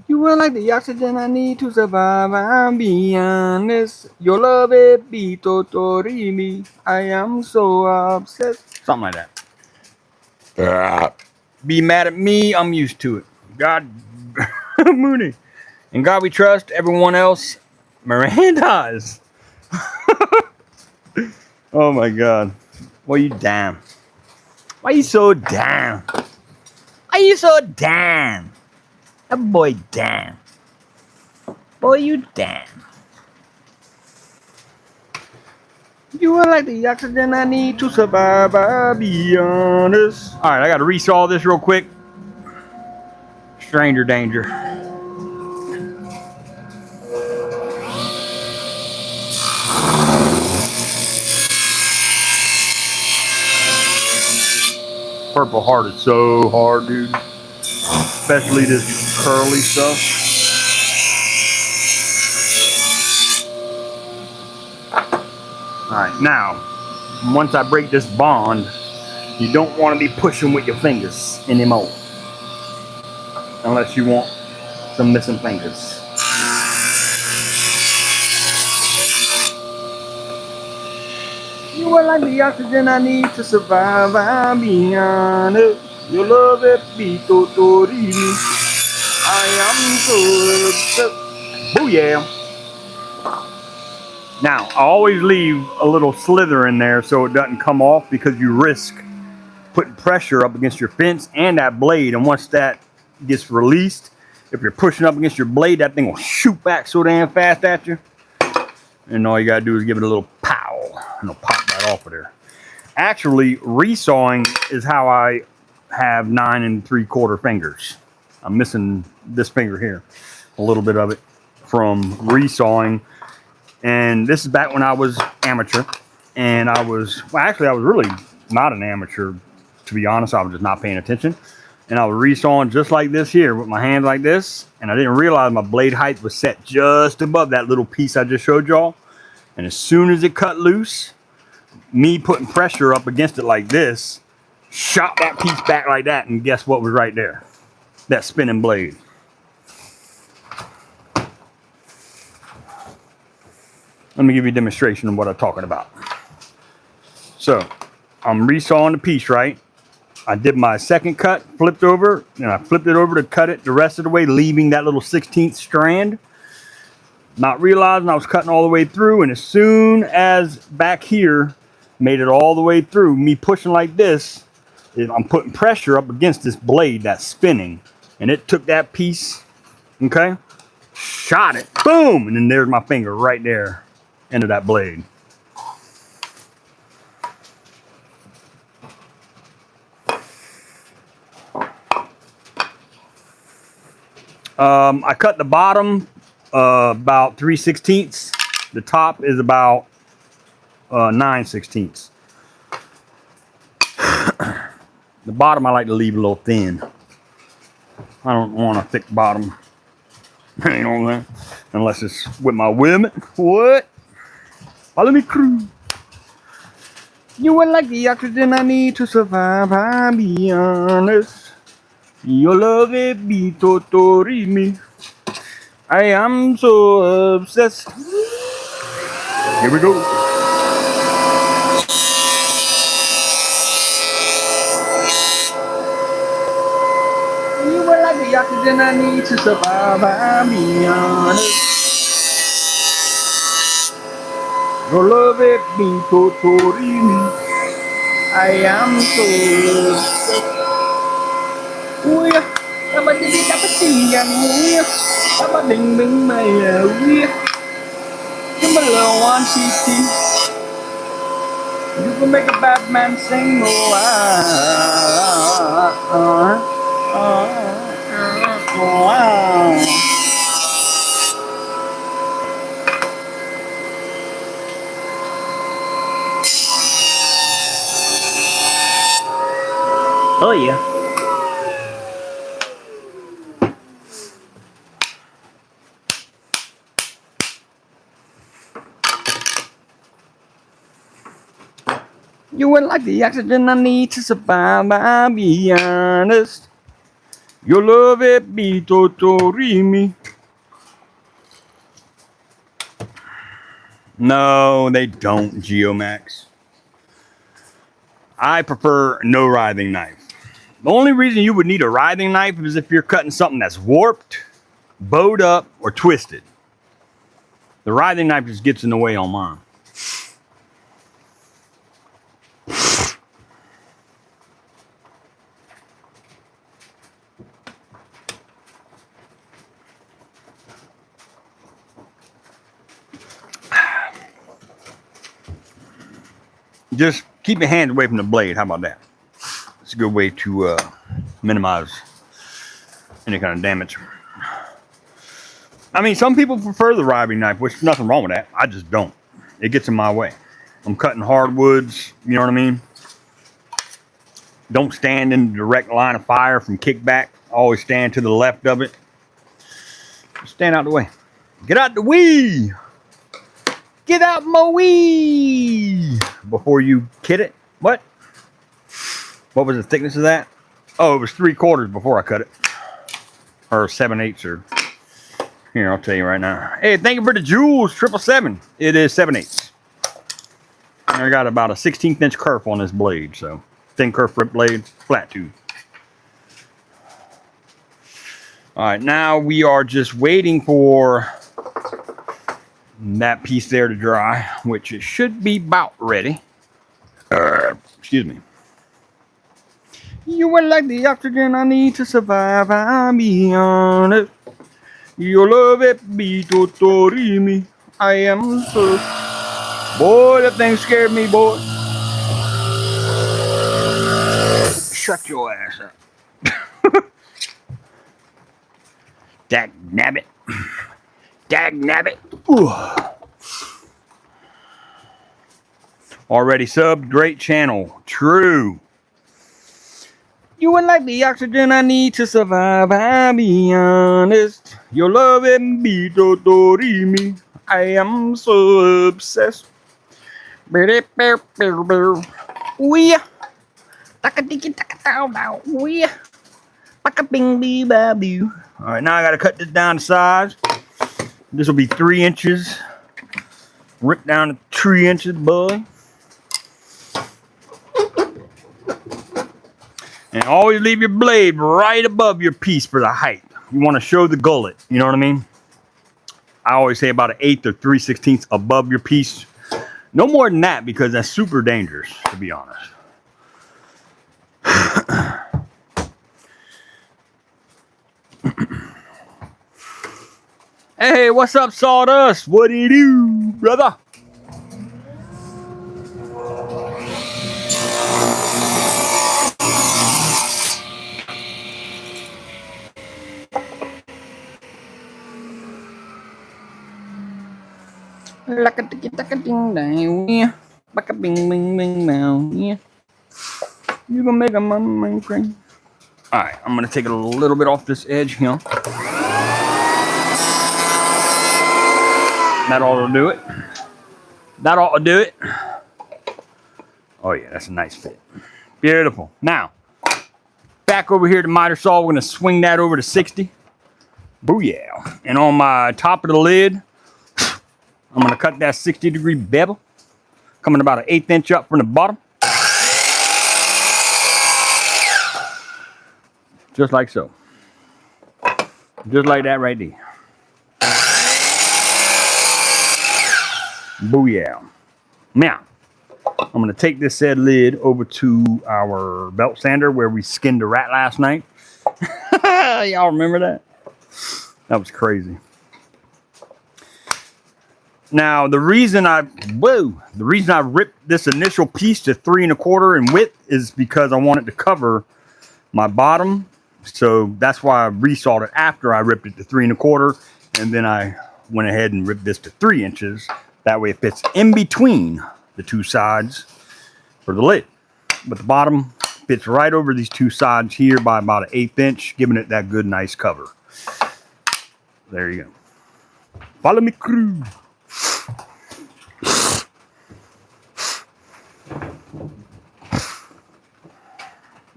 You are like the oxygen I need to survive. I'll be honest. Your love it be totorimi. I am so obsessed. Something like that. Be mad at me. I'm used to it. God, Mooney. In God we trust. Everyone else, Miranda's. Oh my God. Why you down? Why you so down? Why you so down? That boy damn. Boy, you damn. You are like the oxygen I need to survive, I'll be honest. Alright, I gotta resaw this real quick. Stranger danger. Purple Heart is so hard, dude. Especially this curly stuff. Alright, now, once I break this bond, You don't want to be pushing with your fingers anymore. Unless you want some missing fingers. You are like the oxygen I need to survive. I'm beyond it. Your love it be totori. I am so obsessed. Booyah. Now, I always leave a little slither in there so it doesn't come off, because you risk putting pressure up against your fence and that blade. And once that gets released, if you're pushing up against your blade, that thing will shoot back so damn fast at you. And all you gotta do is give it a little pow, and it'll pop right off of there. Actually, resawing is how I have 9 3/4 fingers. I'm missing this finger here, a little bit of it from resawing. And this is back when I was amateur, and I was really not an amateur, to be honest. I was just not paying attention, and I was resawing just like this here with my hand like this, and I didn't realize my blade height was set just above that little piece I just showed y'all. And as soon as it cut loose, me putting pressure up against it like this shot that piece back like that, and guess what was right there? That spinning blade. Let me give you a demonstration of what I'm talking about. So, I'm resawing the piece, right? I did my second cut, flipped over, and I flipped it over to cut it the rest of the way, leaving that little 16th strand. Not realizing I was cutting all the way through, and as soon as back here made it all the way through, me pushing like this, I'm putting pressure up against this blade that's spinning, and it took that piece, okay, shot it, boom, and then there's my finger right there into that blade. I cut the bottom about 3/16. The top is about 9/16. The bottom I like to leave a little thin. I don't want a thick bottom. You know what I'm saying? Unless it's with my women. What? Follow me, crew. You are like the oxygen I need to survive. I'll be honest. Your love it be totori me. I am so obsessed. Here we go. You are like the oxygen I need to survive. I'll be honest. Your love it be totori me. I am so obsessed. Ooh yeah, dapat tinggal ooh. Dapat ding ding maya ooh. You my little one city. You can make a bad man sing oh oh yeah. You are like the oxygen I need to survive, I'll be honest. Your love it be totori me. No, they don't, Geomax. I prefer no writhing knife. The only reason you would need a writhing knife is if you're cutting something that's warped, bowed up, or twisted. The writhing knife just gets in the way on mine. Just keep your hands away from the blade. How about that? It's a good way to minimize any kind of damage. I mean, some people prefer the writhing knife, which is nothing wrong with that. I just don't. It gets in my way. I'm cutting hardwoods, you know what I mean? Don't stand in the direct line of fire from kickback. Always stand to the left of it. Just stand out the way. Get out the way! Get out my way! Before you kid it. What? What was the thickness of that? Oh, it was 3/4 before I cut it. Or 7/8 or here, I'll tell you right now. Hey, thank you for the jewels, 777. It is 7/8. I got about a 16th inch kerf on this blade, so thin kerf rip blade, flat tooth. All right, now we are just waiting for that piece there to dry, which it should be about ready. Excuse me. You are like the oxygen I need to survive. I'll be honest. Your love it be totorimi. I am so. Boy, that thing scared me, boy. Shut your ass up. Dag nabbit. Dag nabbit. Already subbed. Great channel. True. You are like the oxygen I need to survive. I'll be honest. Your love and be totorimi. I am so obsessed. We Alright, now I gotta cut this down to size. This will be 3 inches. Rip down to 3 inches, boy. And always leave your blade right above your piece for the height. You want to show the gullet, you know what I mean? I always say about 1/8 or 3/16 above your piece. No more than that, because that's super dangerous, to be honest. Hey, what's up, Sawdust? What do you do, brother? Like a ticky tack ding dang, yeah. Like a bing bing bing now, yeah. You gonna make a mama cream. Alright, I'm gonna take it a little bit off this edge here. That ought to do it. That ought to do it. Oh yeah, that's a nice fit. Beautiful. Now, back over here to miter saw, we're gonna swing that over to 60. Booyah. And on my top of the lid, I'm gonna cut that 60-degree bevel, coming about an 1/8 inch up from the bottom. Just like so. Just like that right there. Booyah. Now, I'm gonna take this said lid over to our belt sander where we skinned the rat last night. Y'all remember that? That was crazy. Now, the reason I ripped this initial piece to 3 1/4 in width is because I wanted to cover my bottom. So that's why I resawed it after I ripped it to 3 1/4. And then I went ahead and ripped this to 3 inches. That way it fits in between the two sides for the lid. But the bottom fits right over these two sides here by about an 1/8 inch, giving it that good, nice cover. There you go. Follow me, crew.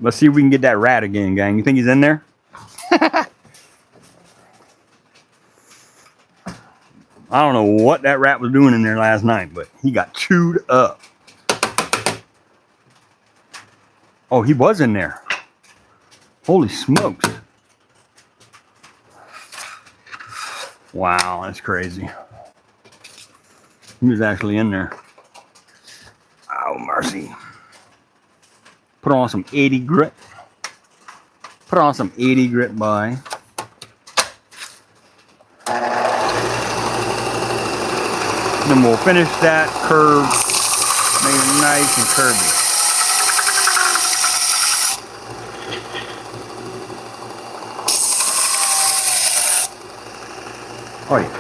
Let's see if we can get that rat again, gang. You think he's in there? I don't know what that rat was doing in there last night, but he got chewed up. Oh, he was in there. Holy smokes. Wow, that's crazy. He was actually in there. Oh, mercy. Put on some 80 grit. Put on some 80 grit, boy. Then we'll finish that curve. Make it nice and curvy. Oh yeah.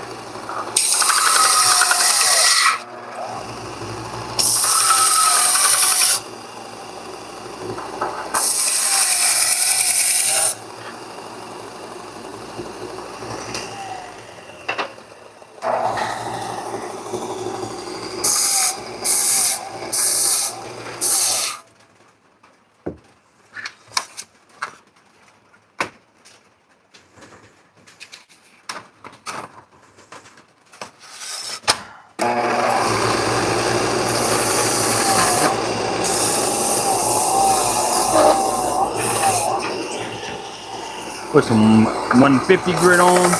put some 150 grit on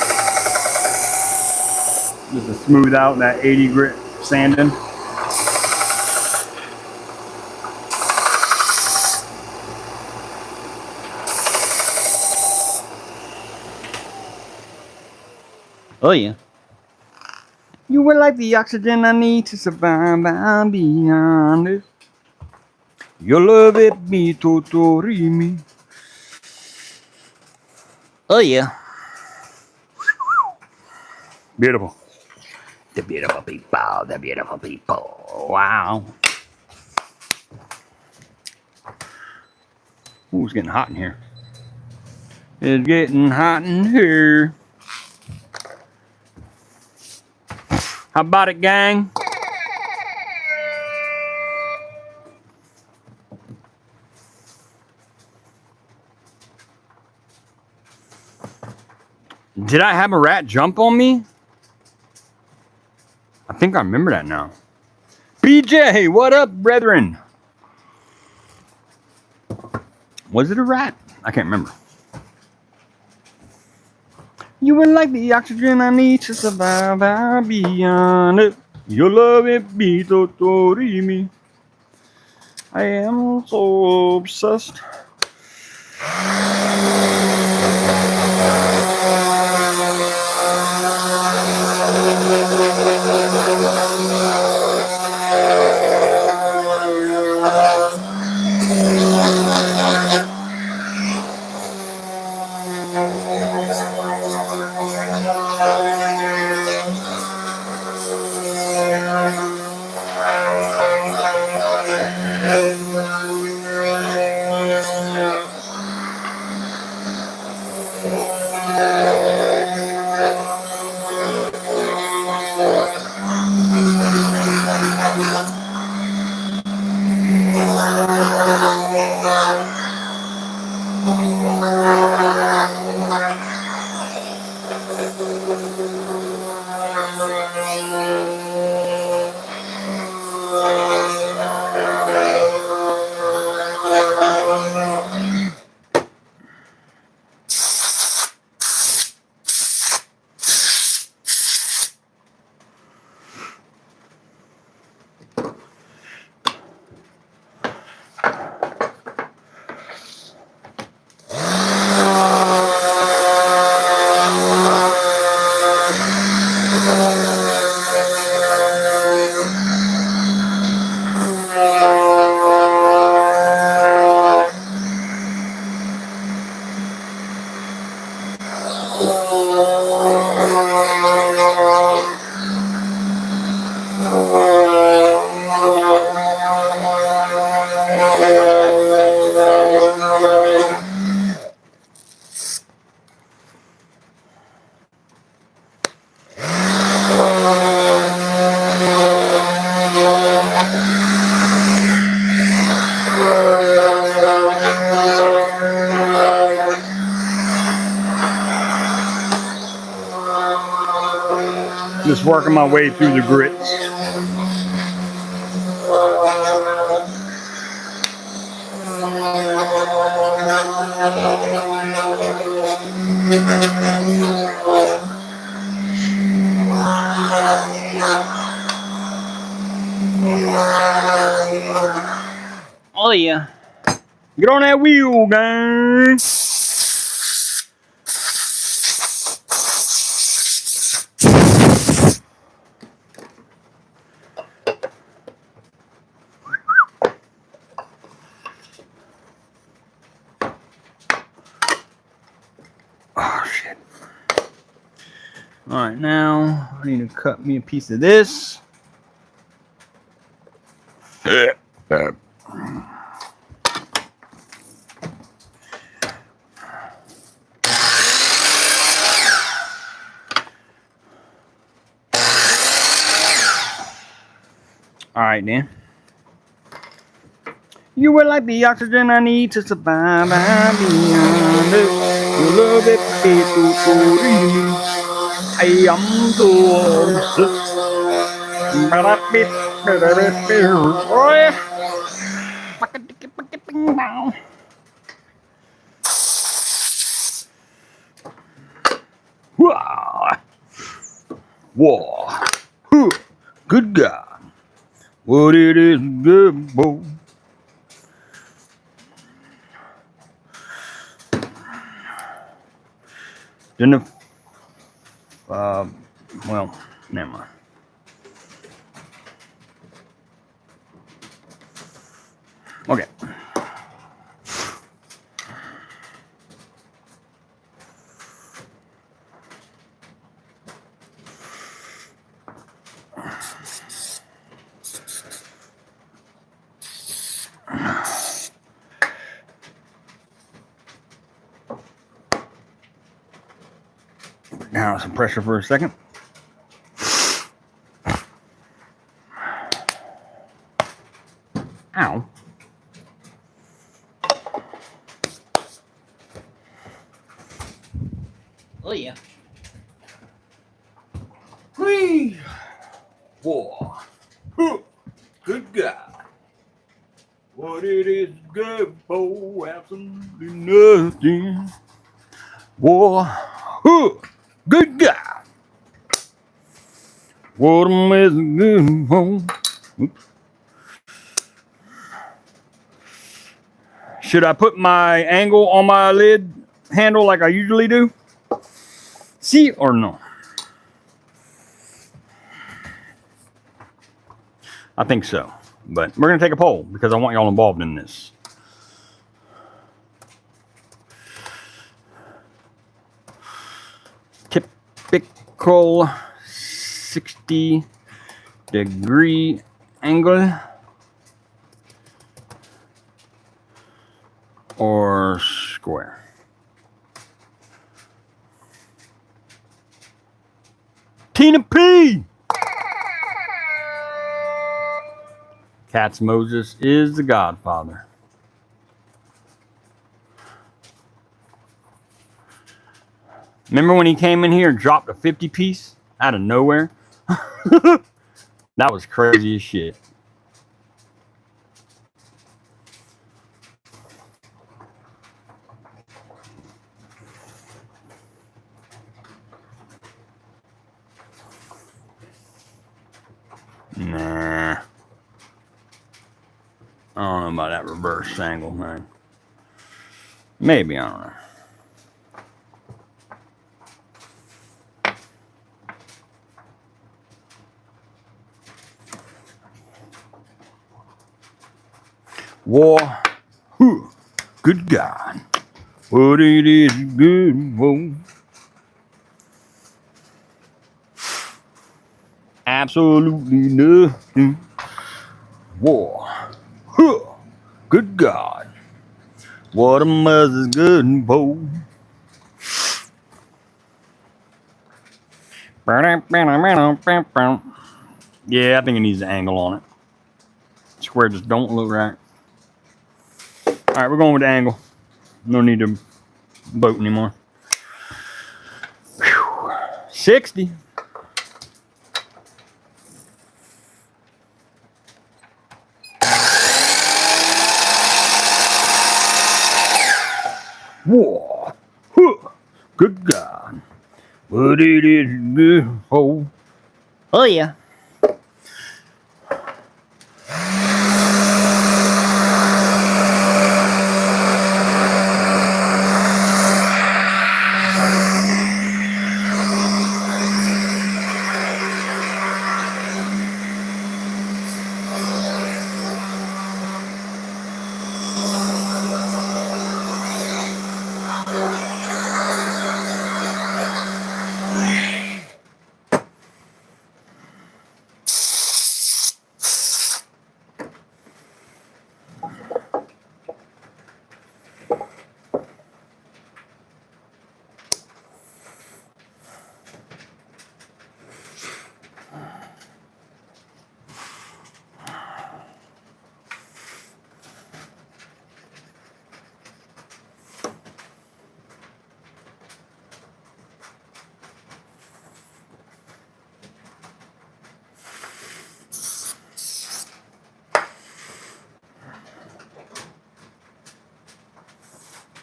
just to smooth out that 80 grit sanding. Oh yeah. You were like the oxygen I need to survive. I'm beyond it. Your love it me totorimi. Oh yeah. Beautiful. The beautiful people. The beautiful people. Wow. Ooh, it's getting hot in here. It's getting hot in here. How about it, gang? Did I have a rat jump on me? I think I remember that now. BJ, what up, brethren? Was it a rat? I can't remember. You were like the oxygen I need to survive. I'll be beyond it. Your love it be totorimi. I am so obsessed. Just working my way through the grits. Oh yeah. Get on that wheel, gang. Oh, shit. All right, now I need to cut me a piece of this. All right, then. You were like the oxygen I need to survive. I'm beyond it. You love it, people. I am so obsessed. Whoa. Huh. Good God. What it is good, boy. Then the, well, never mind. Okay. Now some pressure for a second. Ow. Oh yeah. Whee! Whoa. Huh. Good God. What it is good for, absolutely nothing. Whoa. Huh. Good God. What a mess good for. Oops. Should I put my angle on my lid handle like I usually do? See or no? I think so. But we're going to take a poll because I want y'all involved in this. Typical 60-degree angle or square? Tina P! Katz Moses is the godfather. Remember when he came in here and dropped a 50 piece out of nowhere? That was crazy as shit. Nah. I don't know about that reverse angle, man. Maybe, I don't know. War, whew, good God, what it is good for. Absolutely nothing. War, whew, good God, what a mess is good for. Yeah, I think it needs an angle on it. Square just don't look right. All right, we're going with the angle. No need to boat anymore. Whew. 60. Whoa. Whew. Good God. What it is good for. Oh yeah.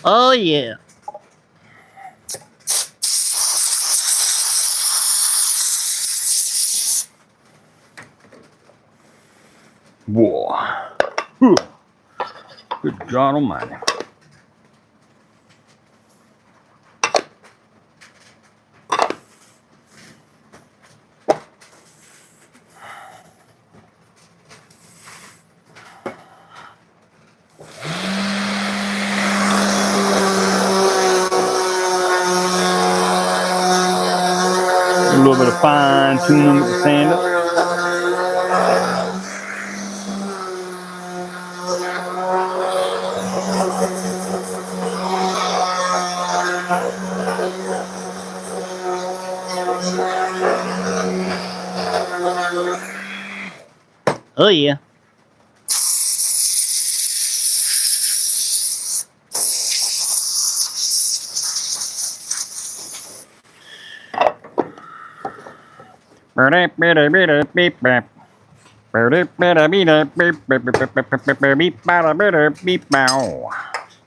Oh yeah. boy. Whew. Good God Almighty. A little bit of fine tuning with the stand up. Oh yeah.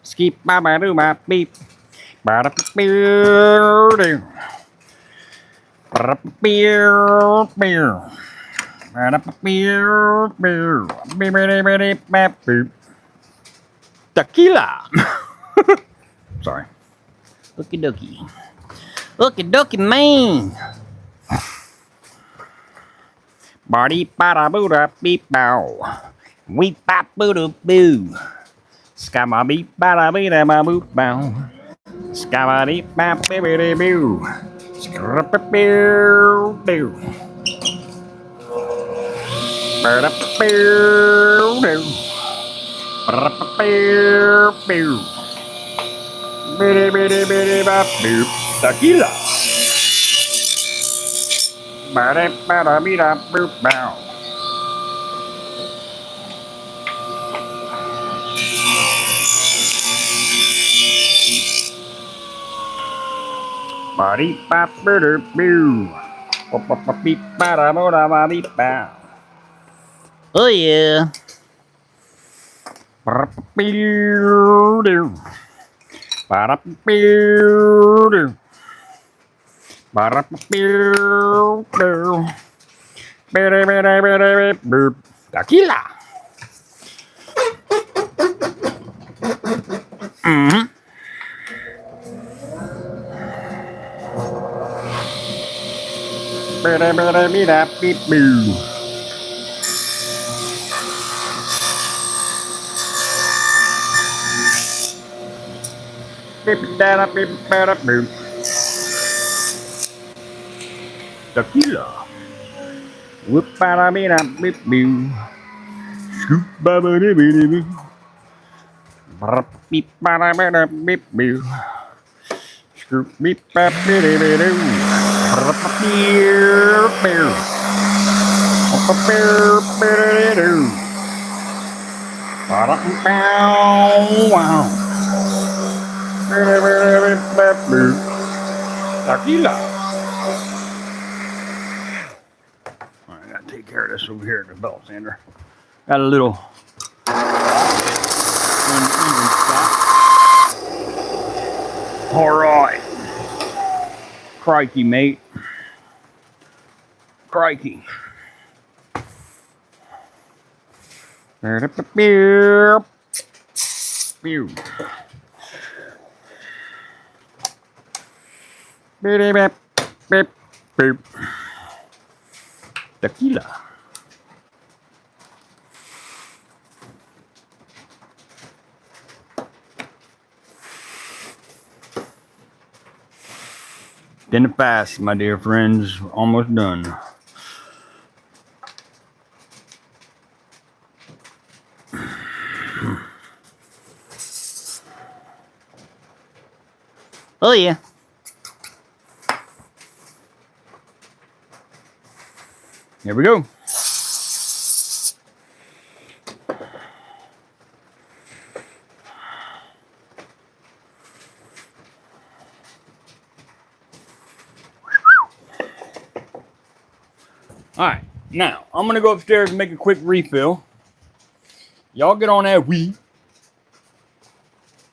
Skip ba do ba beep. Ba da do. Tequila. Sorry. Okie dokie. Okie dokie, man. Body bada boo da beep bow. Weep bop boo doo boo. Scabba beep bada bee da ba boop bow. Scabba deep bap baby boo. Scrap a beer do. Bird up beer do. Rap a beer boo. Bitty bitty bitty bap boop. Tequila. Bada bada bee da boop bow. Body bap boo boo. Beep bada boo da ba beep bow. Oh yeah. Ba-da-ba-beer-doo. Ba-da-ba-beer-doo. Ba-da-ba-beer-doo. Ba-da-ba-da-ba-da-ba-boop. Tequila. Mm-hmm. Ba-da-ba-da-be-da-beep-boo. Beep-da-da-beep-ba-da-boop. Tequila. Whoop-ba-da-be-da-beep-boo. Scoop-ba-ba-da-be-da-boo. Beep-ba-da-ba-da-beep-boo. Scoop-beep-ba-ba-da-be-doo. Beer-beer. Beer-beer-doo. Ba-da-bow-wow. Beer-beer-beer-beer-boo. Tequila. I gotta take care of this over here at the belt sander. Got a little uneven spot. All right. Crikey, mate. Crikey. Beer. Beer. Beep, beep, beep, beep. Tequila. Dinner fast, my dear friends. Almost done. Oh yeah. Here we go. All right, now I'm gonna go upstairs and make a quick refill. Y'all get on that weed,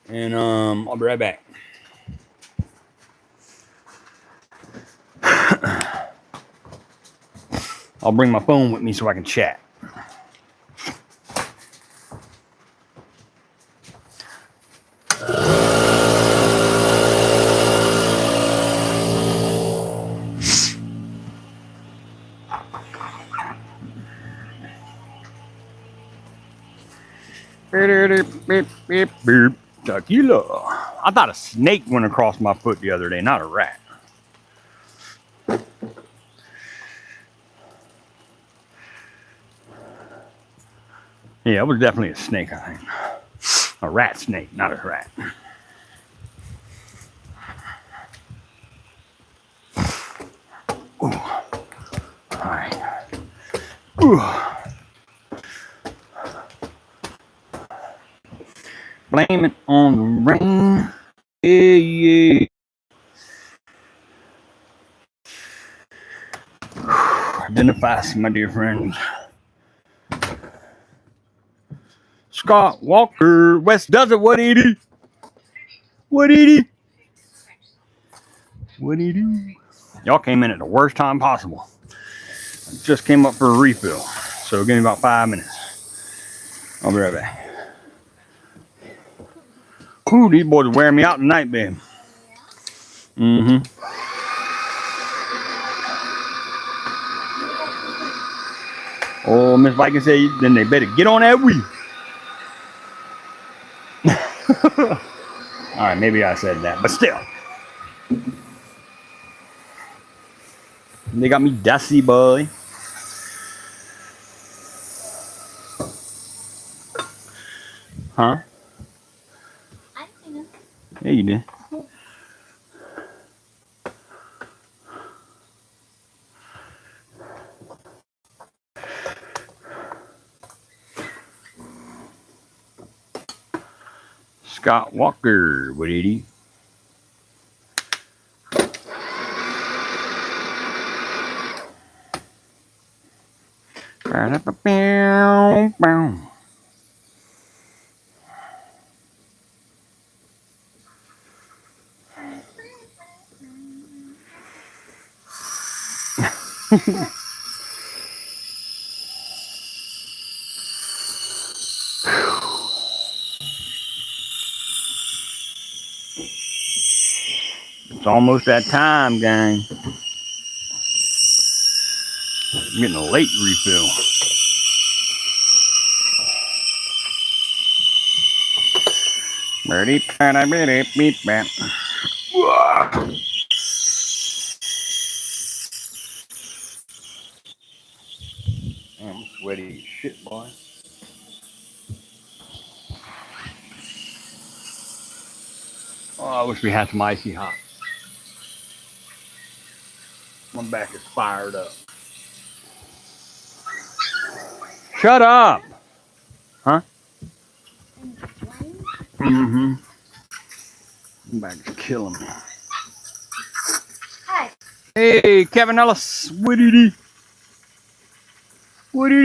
and I'll be right back. I'll bring my phone with me so I can chat. Beep, beep. Tequila. I thought a snake went across my foot the other day, not a rat. Yeah, it was definitely a snake, I think. A rat snake, not a rat. Ooh. All right. Ooh. Blame it on the rain. Yeah, yeah. Identify, my dear friends. Scott Walker, West does it. What did he? What did he? What did he do? Y'all came in at the worst time possible. I just came up for a refill, so give me about 5 minutes. I'll be right back. Ooh, these boys are wearing me out tonight, babe. Mm-hmm. Oh, Miss Viking said, then they better get on that wheel. All right, maybe I said that, but still. They got me dusty, boy. Huh? I know. Yeah, you did. Scott Walker, what did he? It's almost that time, gang. I'm getting a late refill. I'm sweaty as shit, boy. Oh, I wish we had some icy hot. My back is fired up. Shut up! Huh? Mm-hmm. My back is killing me. Hi. Hey, Kevin Ellis. What did he? What did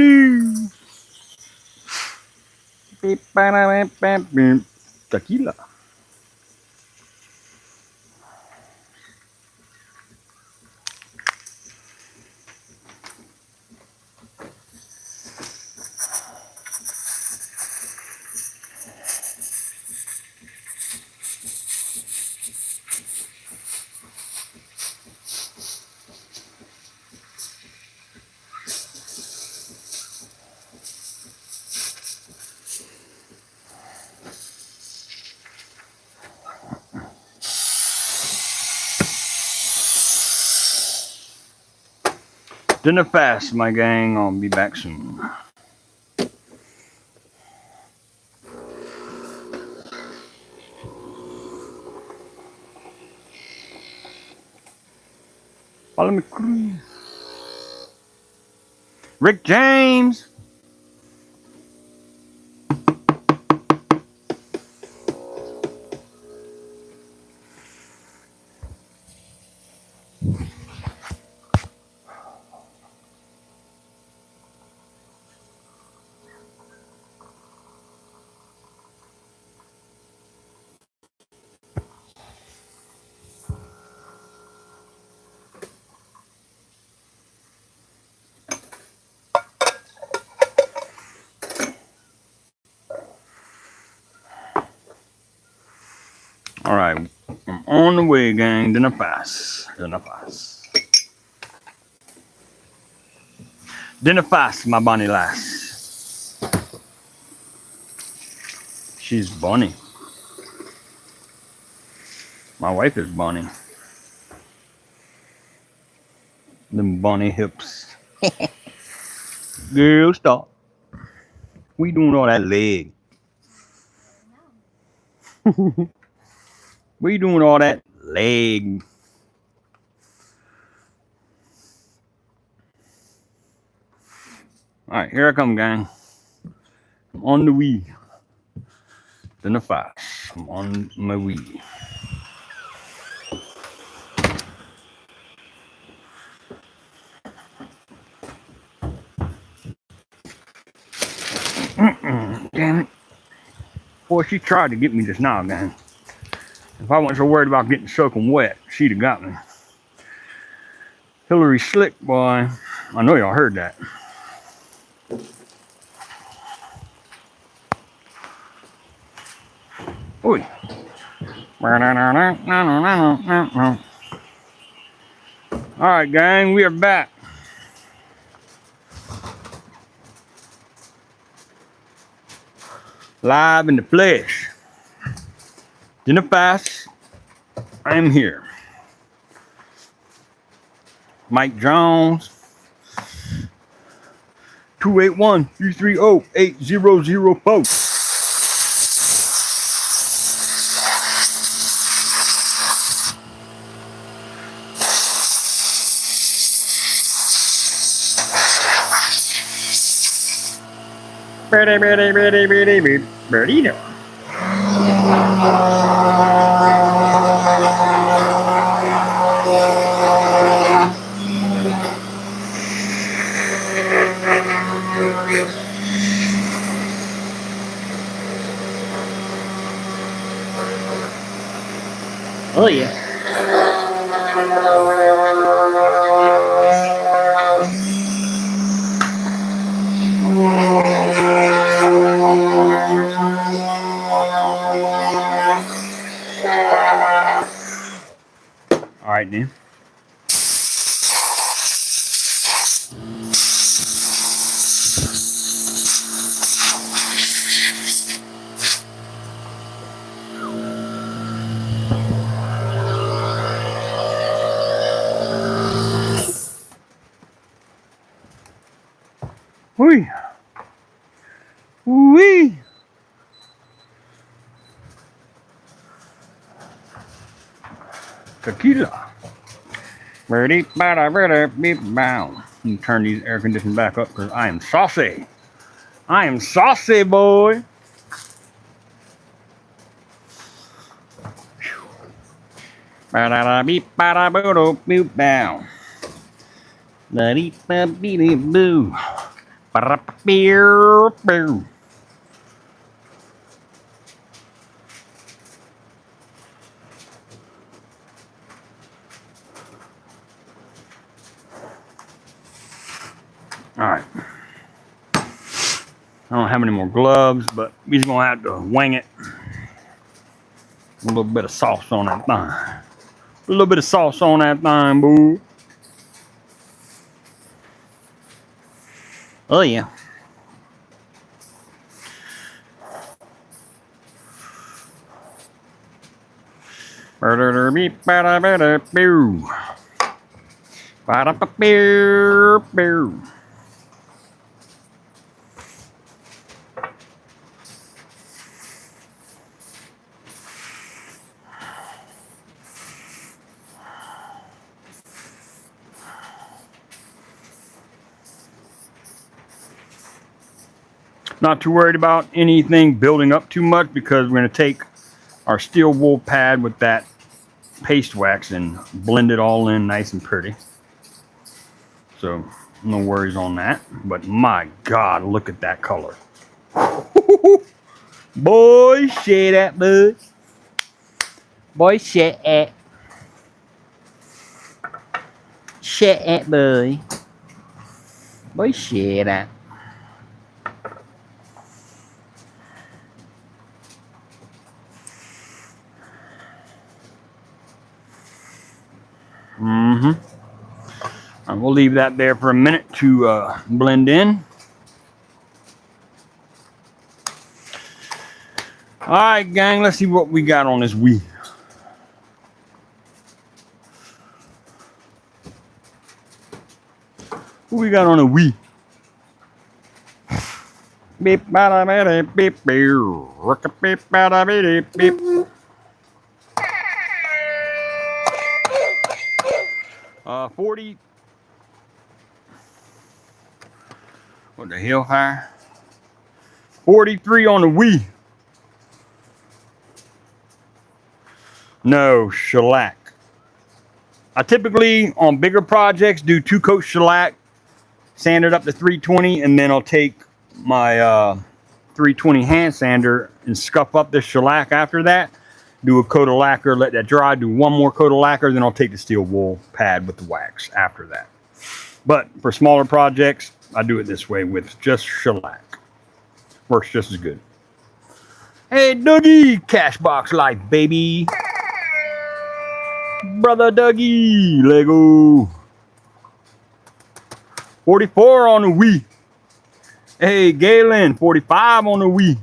he? Tequila. Dinner fast, my gang. I'll be back soon. Follow me, crew. Rick James. All right, I'm on the way, gang. Dinner fast. Dinner fast. Dinner fast, my bonnie lass. She's Bunny. My wife is Bunny. Them bunny hips. Girl, stop. We doing all that leg. We doing all that leg. All right, here I come, gang. I'm on the Wii. Then the fast. I'm on my Wii. Damn it. Boy, she tried to get me just now, gang. If I wasn't so worried about getting soaking wet, she'd have got me. Hillary Slick, boy. I know y'all heard that. Oi. Alright, gang, we are back. Live in the flesh. In the fast, I am here. Mike Jones. 281-330-8004. Birdie. Oh yeah. All right, then. Wee. Wee. Tequila. Ready? Bow. You turn these air conditioners back up because I am saucy. I am saucy, boy. Ba-da-da-beep, ba-da-boo-doo-beep, bow. Da-dee-ba-bee-dee-boo. Ba-da-ba-beer-boo. All right. I don't have any more gloves, but we're gonna have to wing it. A little bit of sauce on that thing. A little bit of sauce on that thing, boo. Oh yeah. Beep, ba-da-ba-da-boo. Ba-da-ba-beer-boo. Not too worried about anything building up too much because we're going to take our steel wool pad with that paste wax and blend it all in nice and pretty. So no worries on that. But my God, look at that color. Boy, shit that bud. Boy, shit it. Shit it, boy. Boy, shit it. And we'll leave that there for a minute to blend in. All right, gang. Let's see what we got on this Wii. Who we got on a Wii? Beep bada bada beep beep beep bada beep beep. Uh, 40. What the Hellfire? 43 on the Wii. No, shellac. I typically, on bigger projects, do 2-coat shellac, sand it up to 320, and then I'll take my 320 hand sander and scuff up the shellac after that. Do a coat of lacquer, let that dry, do one more coat of lacquer, then I'll take the steel wool pad with the wax after that. But for smaller projects, I do it this way with just shellac. Works just as good. Hey, Dougie! Cashbox life, baby! Brother Dougie! Lego! 44 on the Wii. Hey, Galen! 45 on the Wii.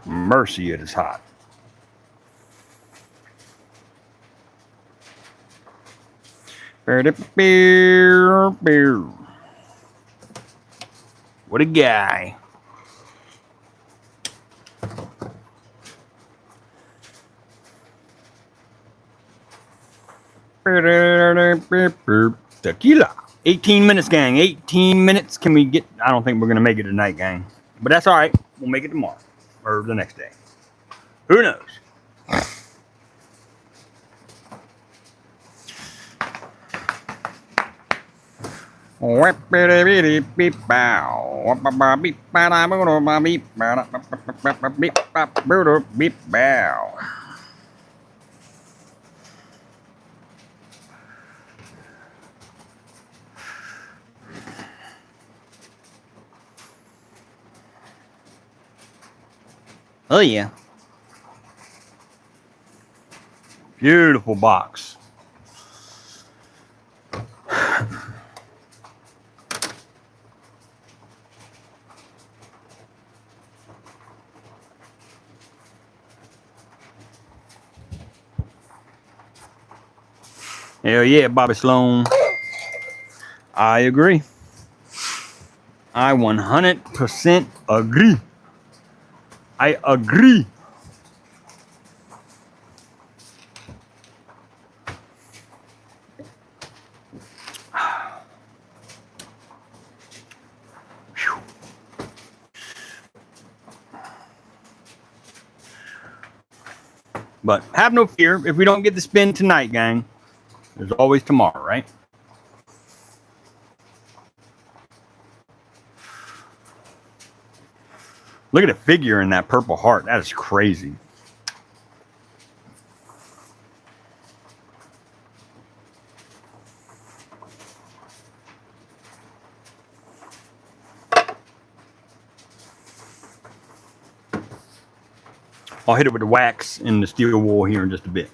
Mercy, it is hot. What a guy. Tequila. 18 minutes, gang. 18 minutes. Can we get... I don't think we're going to make it tonight, gang. But that's all right. We'll make it tomorrow. Or the next day. Who knows? Oh yeah. Beautiful box. Hell yeah, Bobby Sloan. I agree. I 100% agree. I agree. But have no fear. If we don't get the spin tonight, gang, there's always tomorrow, right? Look at the figure in that Purple Heart. That is crazy. I'll hit it with the wax and the steel wool here in just a bit.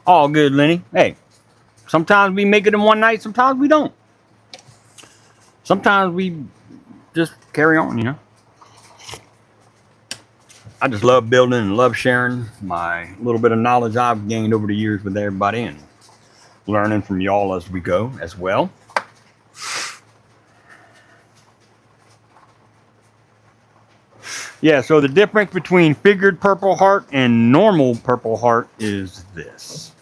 All good, Lenny. Hey, sometimes we make it in one night, sometimes we don't. Sometimes we just carry on, you know. I just love building and love sharing my little bit of knowledge I've gained over the years with everybody and learning from y'all as we go as well. Yeah, so the difference between figured Purple Heart and normal Purple Heart is this.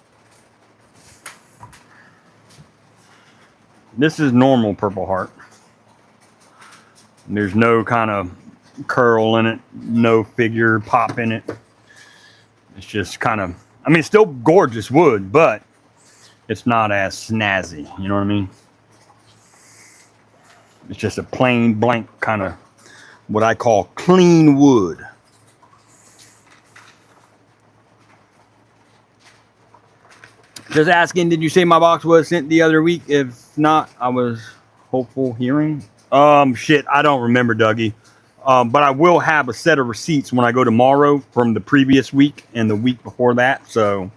This is normal Purple Heart. There's no kind of curl in it, no figure pop in it. It's just kind of, I mean, it's still gorgeous wood, but it's not as snazzy, you know what I mean? It's just a plain blank kind of what I call clean wood. Just asking, did you say my box was sent the other week? If not, I was hopeful hearing. Shit, I don't remember, Dougie. But I will have a set of receipts when I go tomorrow from the previous week and the week before that. So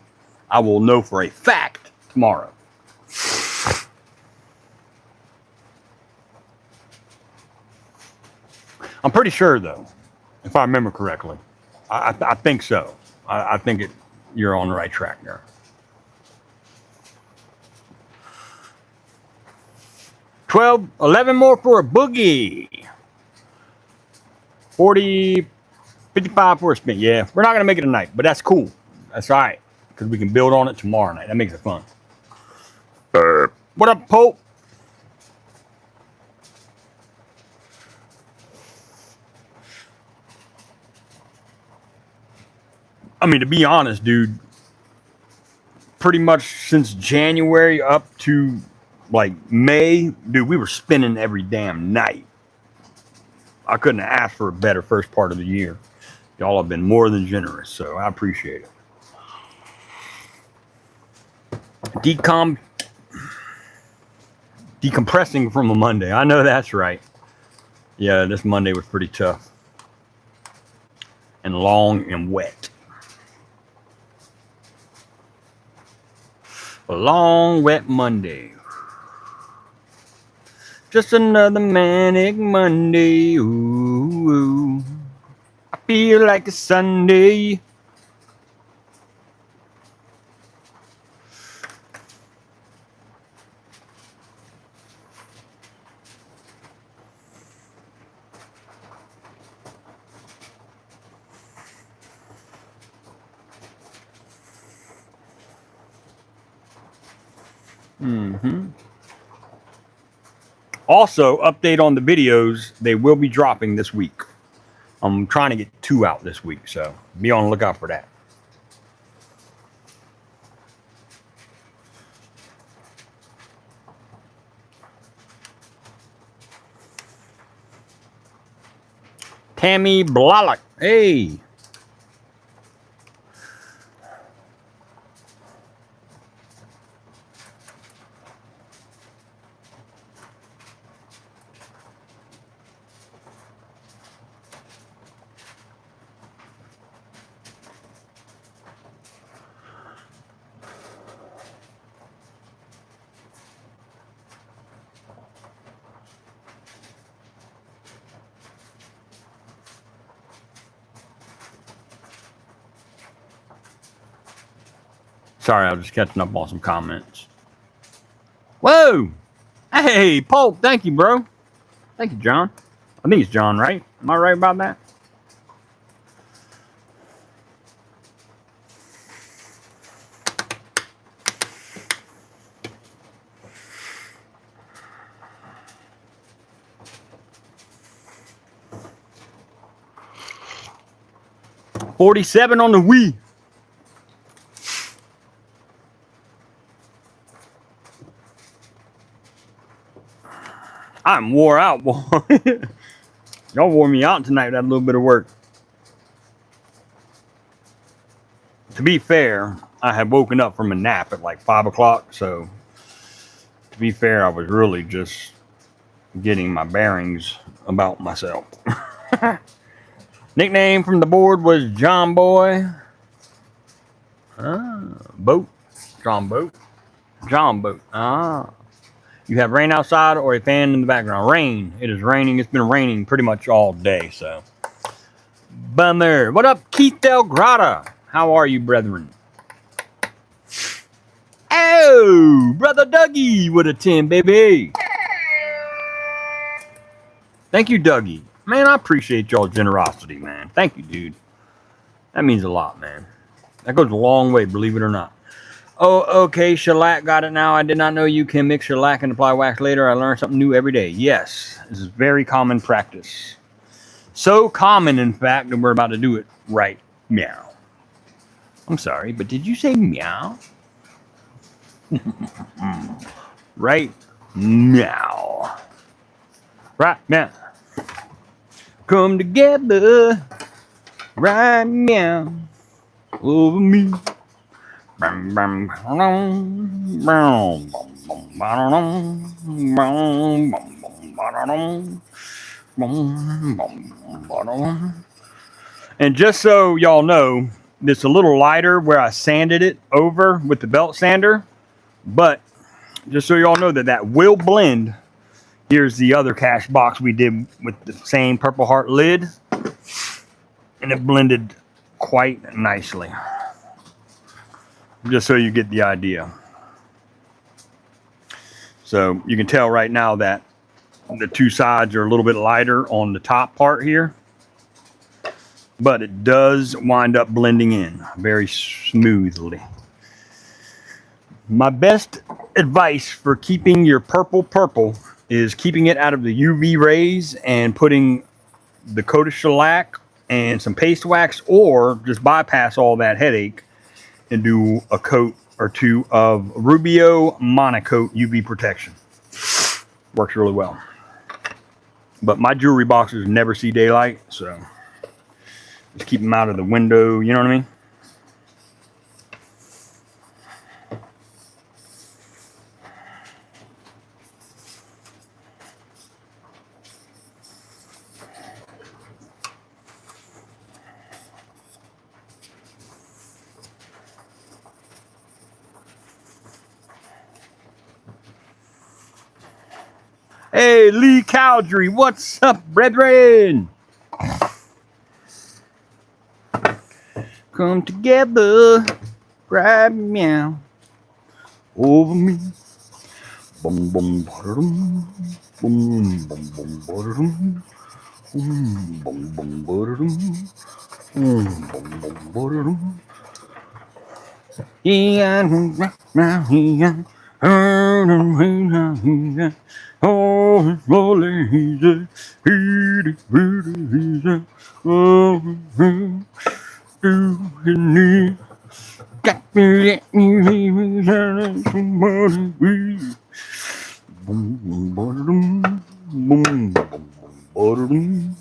I will know for a fact tomorrow. I'm pretty sure, though, if I remember correctly. I think so. I think you're on the right track there. 12, 11 more for a boogie. 40, 55 for a spin. Yeah, we're not going to make it tonight, but that's cool. That's all right, because we can build on it tomorrow night. That makes it fun. What up, Pope? I mean, to be honest, dude, pretty much since January up to like May, dude, we were spinning every damn night. I couldn't have asked for a better first part of the year. Y'all have been more than generous, so I appreciate it. Decompressing from a Monday. I know that's right. Yeah, this Monday was pretty tough. And long and wet. A long, wet Monday. Just another manic Monday. Ooh, ooh. I feel like a Sunday. Also, update on the videos. They will be dropping this week. I'm trying to get 2 out this week, so be on the lookout for that. Tammy Blalock. Hey. Sorry, I was just catching up on some comments. Whoa! Hey, Pope, thank you, bro. Thank you, John. I think it's John, right? Am I right about that? $47 on the Wii. I'm wore out, boy. Y'all wore me out tonight with that little bit of work. To be fair, I had woken up from a nap at like 5 o'clock, so to be fair, I was really just getting my bearings about myself. Nickname from the board was John Boy. Boat. John Boat. John Boat. You have rain outside or a fan in the background? Rain. It is raining. It's been raining pretty much all day, so. Bummer. What up, Keith Del Grata? How are you, brethren? Oh, Brother Dougie with a 10, baby. Thank you, Dougie. Man, I appreciate y'all's generosity, man. Thank you, dude. That means a lot, man. That goes a long way, believe it or not. Oh, okay, shellac, got it now. I did not know you can mix shellac and apply wax later. I learn something new every day. Yes, this is very common practice. So common, in fact, that we're about to do it right meow. I'm sorry, but did you say meow? Right meow. Right now. Come together. Right meow. Over me. And just so y'all know, it's a little lighter where I sanded it over with the belt sander. But just so y'all know that will blend. Here's the other cash box we did with the same Purple Heart lid. And it blended quite nicely. Just so you get the idea. So you can tell right now that the two sides are a little bit lighter on the top part here. But it does wind up blending in very smoothly. My best advice for keeping your purple is keeping it out of the UV rays and putting the coat of shellac and some paste wax, or just bypass all that headache and do a coat or two of Rubio Monocoat UV protection. Works really well. But my jewelry boxes never see daylight, so just keep them out of the window, you know what I mean? Hey, Lee Cowdery, what's up, brethren? Come together, grab meow over me. Boom, boom, ba-da-dum. Boom, boom, boom, ba-da-dum. Boom, boom, boom, ba-da-dum. Boom, boom, boom, ba-da-dum. Yeah, oh, it's rolling easy. Oh, do you need? Got me, let me leave somebody. Boom, boom, ba-da-dum. Boom, boom, boom, ba-da-dum.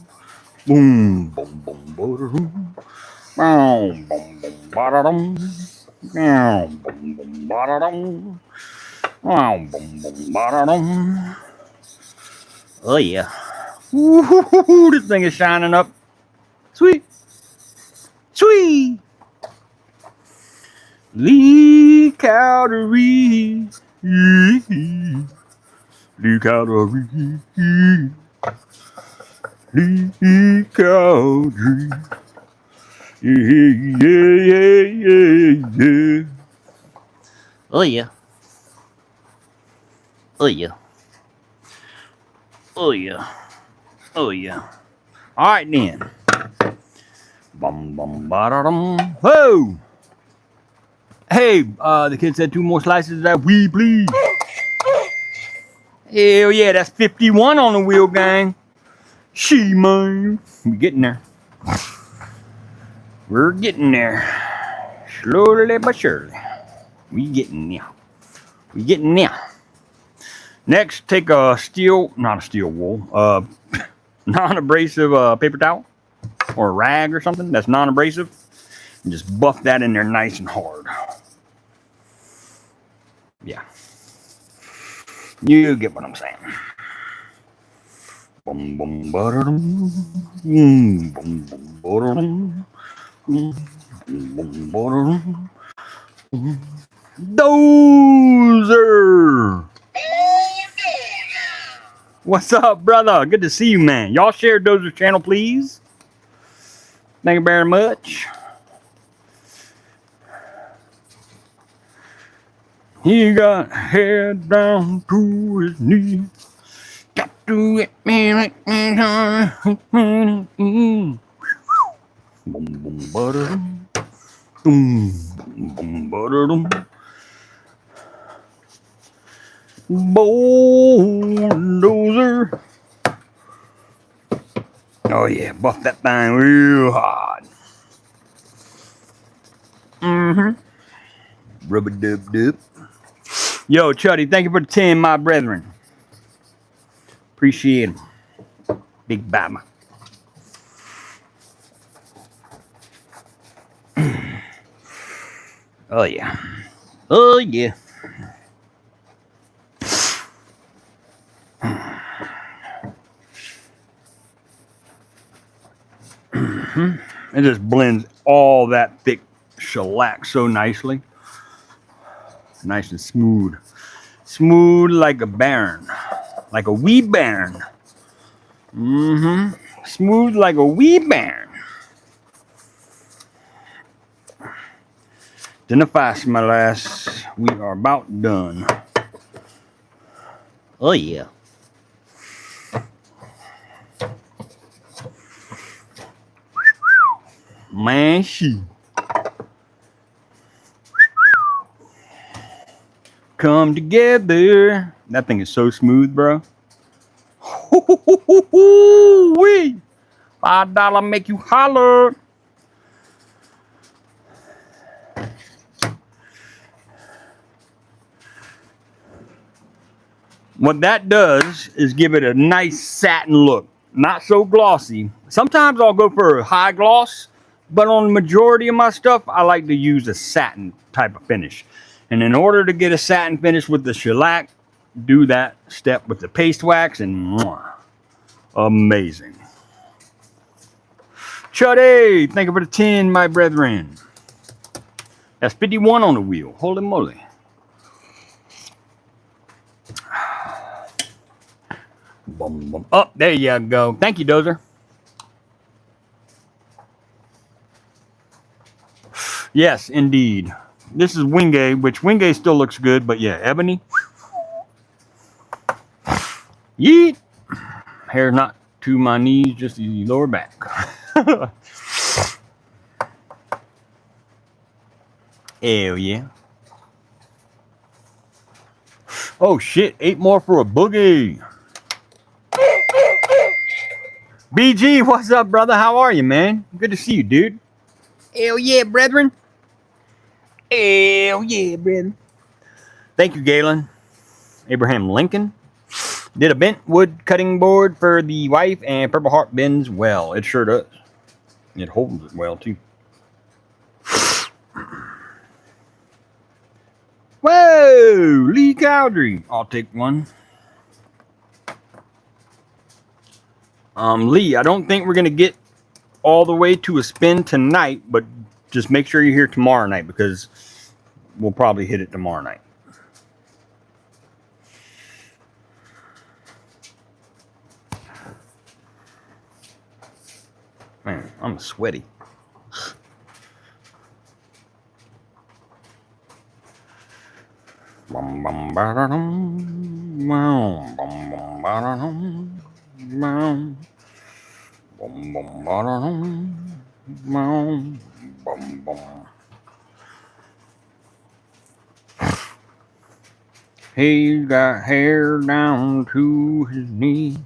Boom, boom, boom, ba-da-dum. Boom, boom, boom, ba-da-dum. Boom, boom, boom, ba-da-dum. Boom, boom, boom, ba-da-dum. Oh yeah. Woo-hoo-hoo-hoo, this thing is shining up. Sweet. Sweet. Lee Cowdery. Lee Cowdery. Lee Cowdery. Yeah. Oh yeah. Oh yeah. Oh yeah. Oh yeah. All right then. Bum bum ba-da-dum. Whoa. Hey, the kid said 2 more slices of that weed, please. Hell yeah, that's 51 on the wheel, gang. She man. We're getting there. We're getting there. Slowly but surely. We getting there. We getting there. Next, take a not a steel wool, non-abrasive paper towel or a rag or something that's non-abrasive, and just buff that in there nice and hard. Yeah. You get what I'm saying. Boom, boom, ba-da-dum. Boom, boom, boom, ba-da-dum. Boom, boom, ba-da-dum. Dozer! What's up, brother? Good to see you, man. Y'all share Dozer's channel, please. Thank you very much. He got head down to his knees. Got to get me like me. Boom, boom, ba-da-dum. Boom, boom, boom, ba-da-dum. Bulldozer. Oh yeah, buff that thing real hard. Rubber dub dub. Yo, Chuddy, thank you for the 10, my brethren. Appreciate him. Big Bama. Oh yeah. Oh yeah. It just blends all that thick shellac so nicely. Nice and smooth. Smooth like a bairn. Like a wee bairn. Mm-hmm. Smooth like a wee bairn. Dinner fast, my lass. We are about done. Oh, yeah. Man, shoot. Come together. That thing is so smooth, bro. Wee. $5 make you holler. What that does is give it a nice satin look. Not so glossy. Sometimes I'll go for a high gloss, but on the majority of my stuff, I like to use a satin type of finish. And in order to get a satin finish with the shellac, do that step with the paste wax and mwah, amazing. Chuddy, thank you for the 10, my brethren. That's 51 on the wheel. Holy moly. Boom, boom. Oh, there you go. Thank you, Dozer. Yes, indeed. This is Wingay, which Wingay still looks good, but yeah, Ebony. Yeet. Hair not to my knees, just the lower back. Hell yeah. Oh shit, 8 more for a boogie. BG, what's up, brother? How are you, man? Good to see you, dude. Hell yeah, brethren. Hell yeah, brethren. Thank you, Galen. Abraham Lincoln. Did a bent wood cutting board for the wife, and Purple Heart bends well. It sure does. It holds it well, too. Whoa, Lee Cowdery. I'll take one. Lee, I don't think we're going to get all the way to a spin tonight, but just make sure you're here tomorrow night because we'll probably hit it tomorrow night. Man, I'm sweaty. Bum, bum, ba-da-dum, bum, bum, bum, ba-da-dum, bum, bum, bum, ba-da-dum, bum, bum, bum. He's got hair down to his knee.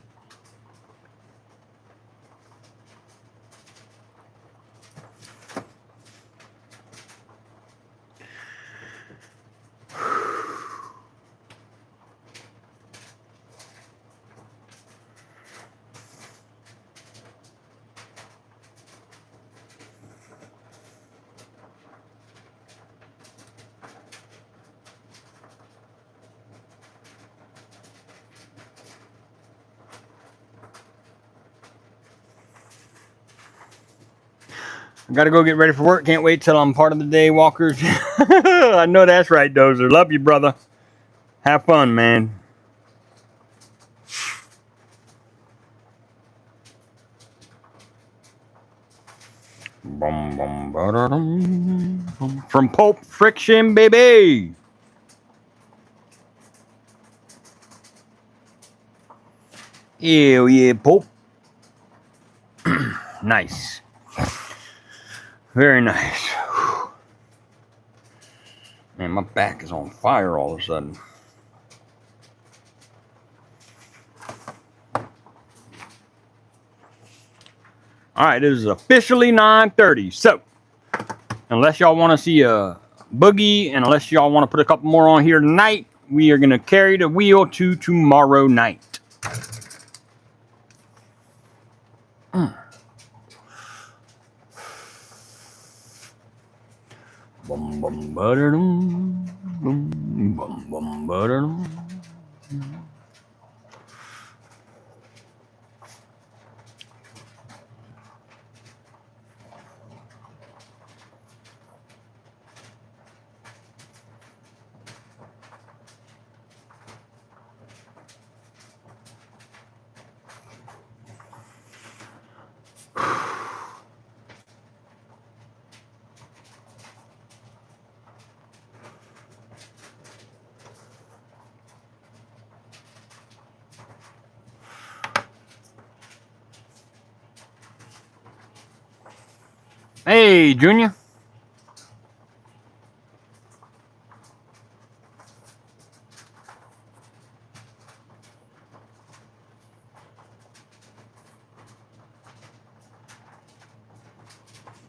I gotta go get ready for work. Can't wait till I'm part of the day walkers. I know that's right, Dozer. Love you, brother. Have fun, man. Bum, bum, ba-da-dum. From Pulp Friction, baby. Hell yeah, Pulp. Nice. Very nice. Man, my back is on fire all of a sudden. All right, it is officially 9:30. So, unless y'all want to see a boogie, and unless y'all want to put a couple more on here tonight, we are going to carry the wheel to tomorrow night. Bum bum ba-da-dum, bum bum bum ba-da-dum. Hey, Junior.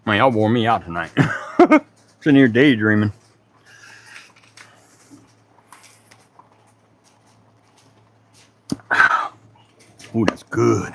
Man, y'all wore me out tonight. Sitting here daydreaming. Ooh, that's good.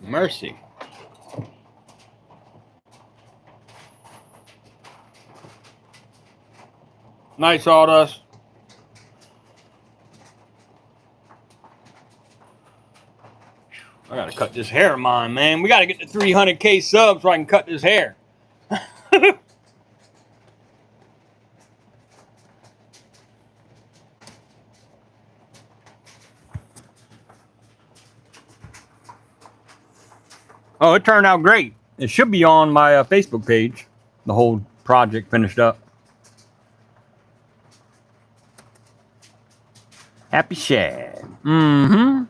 Mercy. Nice Sawdust. I gotta cut this hair of mine, man. We gotta get to 300K subs so I can cut this hair. Oh, it turned out great. It should be on my Facebook page. The whole project finished up. Happy Shad. Mm-hmm.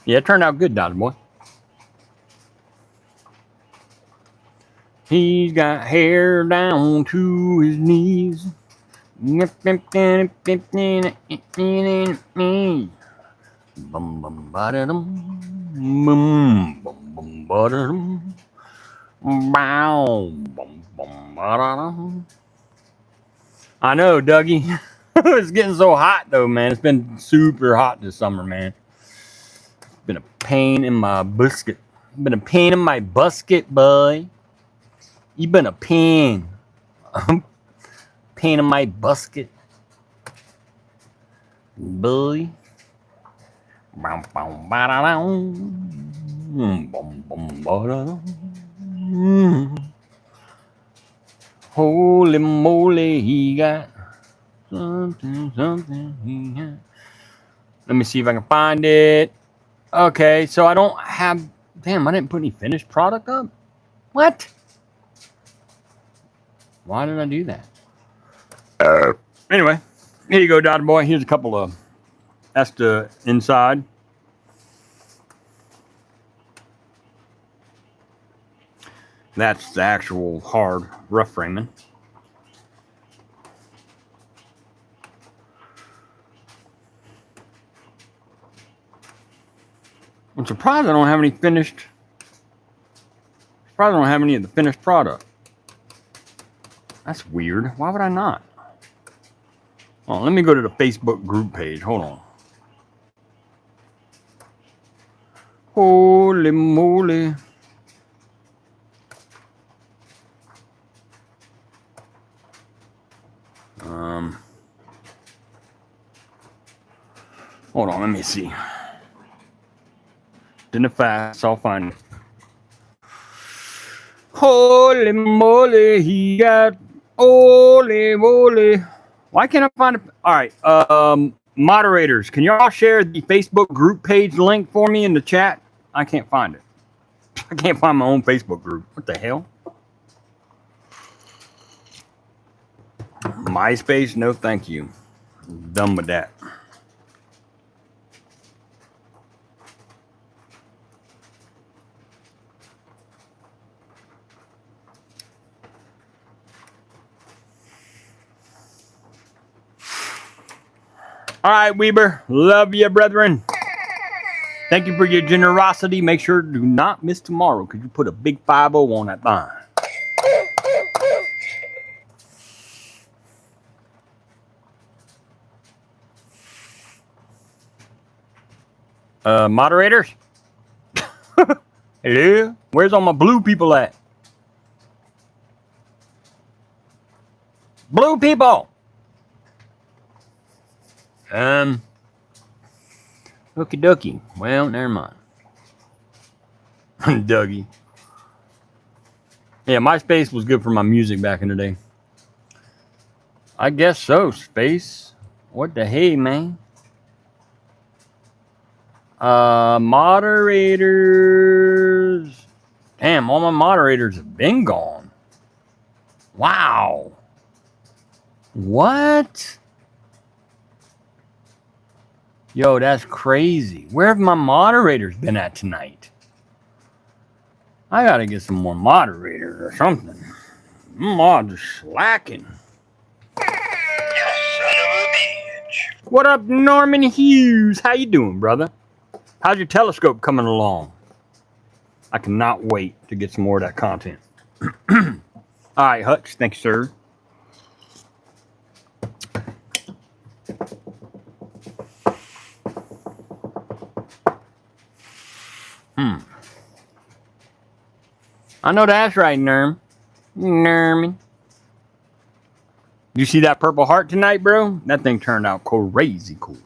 Yeah, it turned out good, Dodger Boy. He's got hair down to his knees. Bum bum ba-da-dum. Bum bum bum ba-da-dum. Bow. Bum bum ba-da-dum. I know, Dougie. It's getting so hot though, man. It's been super hot this summer, man. It's been a pain in my busket. Been a pain in my busket, boy. You been a pain. Pain in my busket. Boy. Bum bum ba-da-dum. Bum bum ba-da-dum. Holy moly, he got something he got. Let me see if I can find it. Okay, so I don't have. Damn, I didn't put any finished product up. What? Why did I do that? Anyway, here you go, Dodger Boy. Here's a couple of. That's the inside. That's the actual hard rough framing. I'm surprised I don't have any finished. Surprised I don't have any of the finished product. That's weird. Why would I not? Oh, let me go to the Facebook group page. Hold on. Holy moly. Hold on, let me see. Didn't fast, I'll find it. Holy moly, he got holy moly. Why can't I find it? All right, moderators, can y'all share the Facebook group page link for me in the chat? I can't find it. I can't find my own Facebook group. What the hell? MySpace? No, thank you. I'm done with that. All right, Weber. Love you, brethren. Thank you for your generosity. Make sure to do not miss tomorrow because you put a big 5-0 on that line. Moderators? Hello? Where's all my blue people at? Blue people! Okie dokie. Well, never mind. Dougie. Yeah, MySpace was good for my music back in the day. I guess so, Space. What the hey, man? Moderators. Damn, all my moderators have been gone. Wow. What? Yo, that's crazy. Where have my moderators been at tonight? I gotta get some more moderators or something. I'm just slacking. You son of a bitch. What up, Norman Hughes? How you doing, brother? How's your telescope coming along? I cannot wait to get some more of that content. All right, Hutch. Thank you, sir. I know that's right, Nerman. You see that Purple Heart tonight, bro? That thing turned out crazy cool.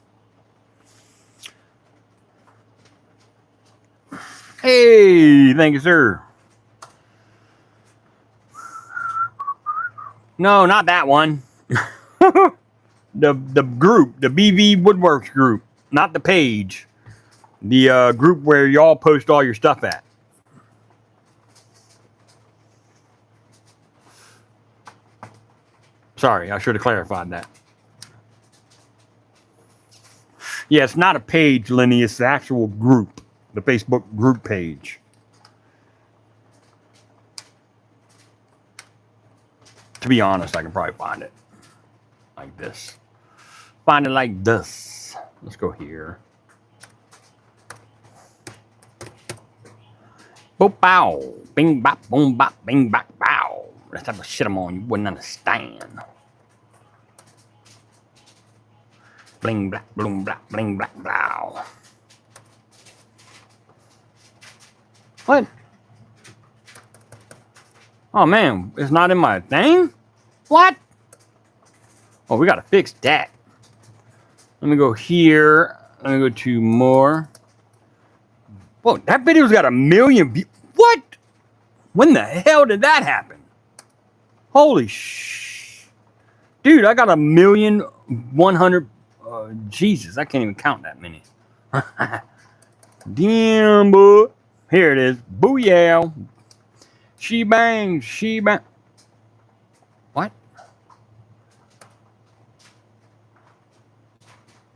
Hey, thank you, sir. No, not that one. the group, the BV Woodworks group, not the page. The group where y'all post all your stuff at. Sorry, I should have clarified that. Yeah, it's not a page, Lenny. It's the actual group, the Facebook group page. To be honest, I can probably find it like this. Find it like this. Let's go here. Boop, bow. Bing, bop, boom, bop, bing, bop, bow. Let's have a shit on you wouldn't understand. Bling, black, bloom, black, bling, black, blow. What? Oh, man. It's not in my thing? What? Oh, we got to fix that. Let me go here. Let me go to more. Whoa, that video's got 1 million views. What? When the hell did that happen? Holy sh! Dude, I got 1,100,000. Jesus, I can't even count that many. Damn, boy. Here it is. Booyah. She bang. She bang. What?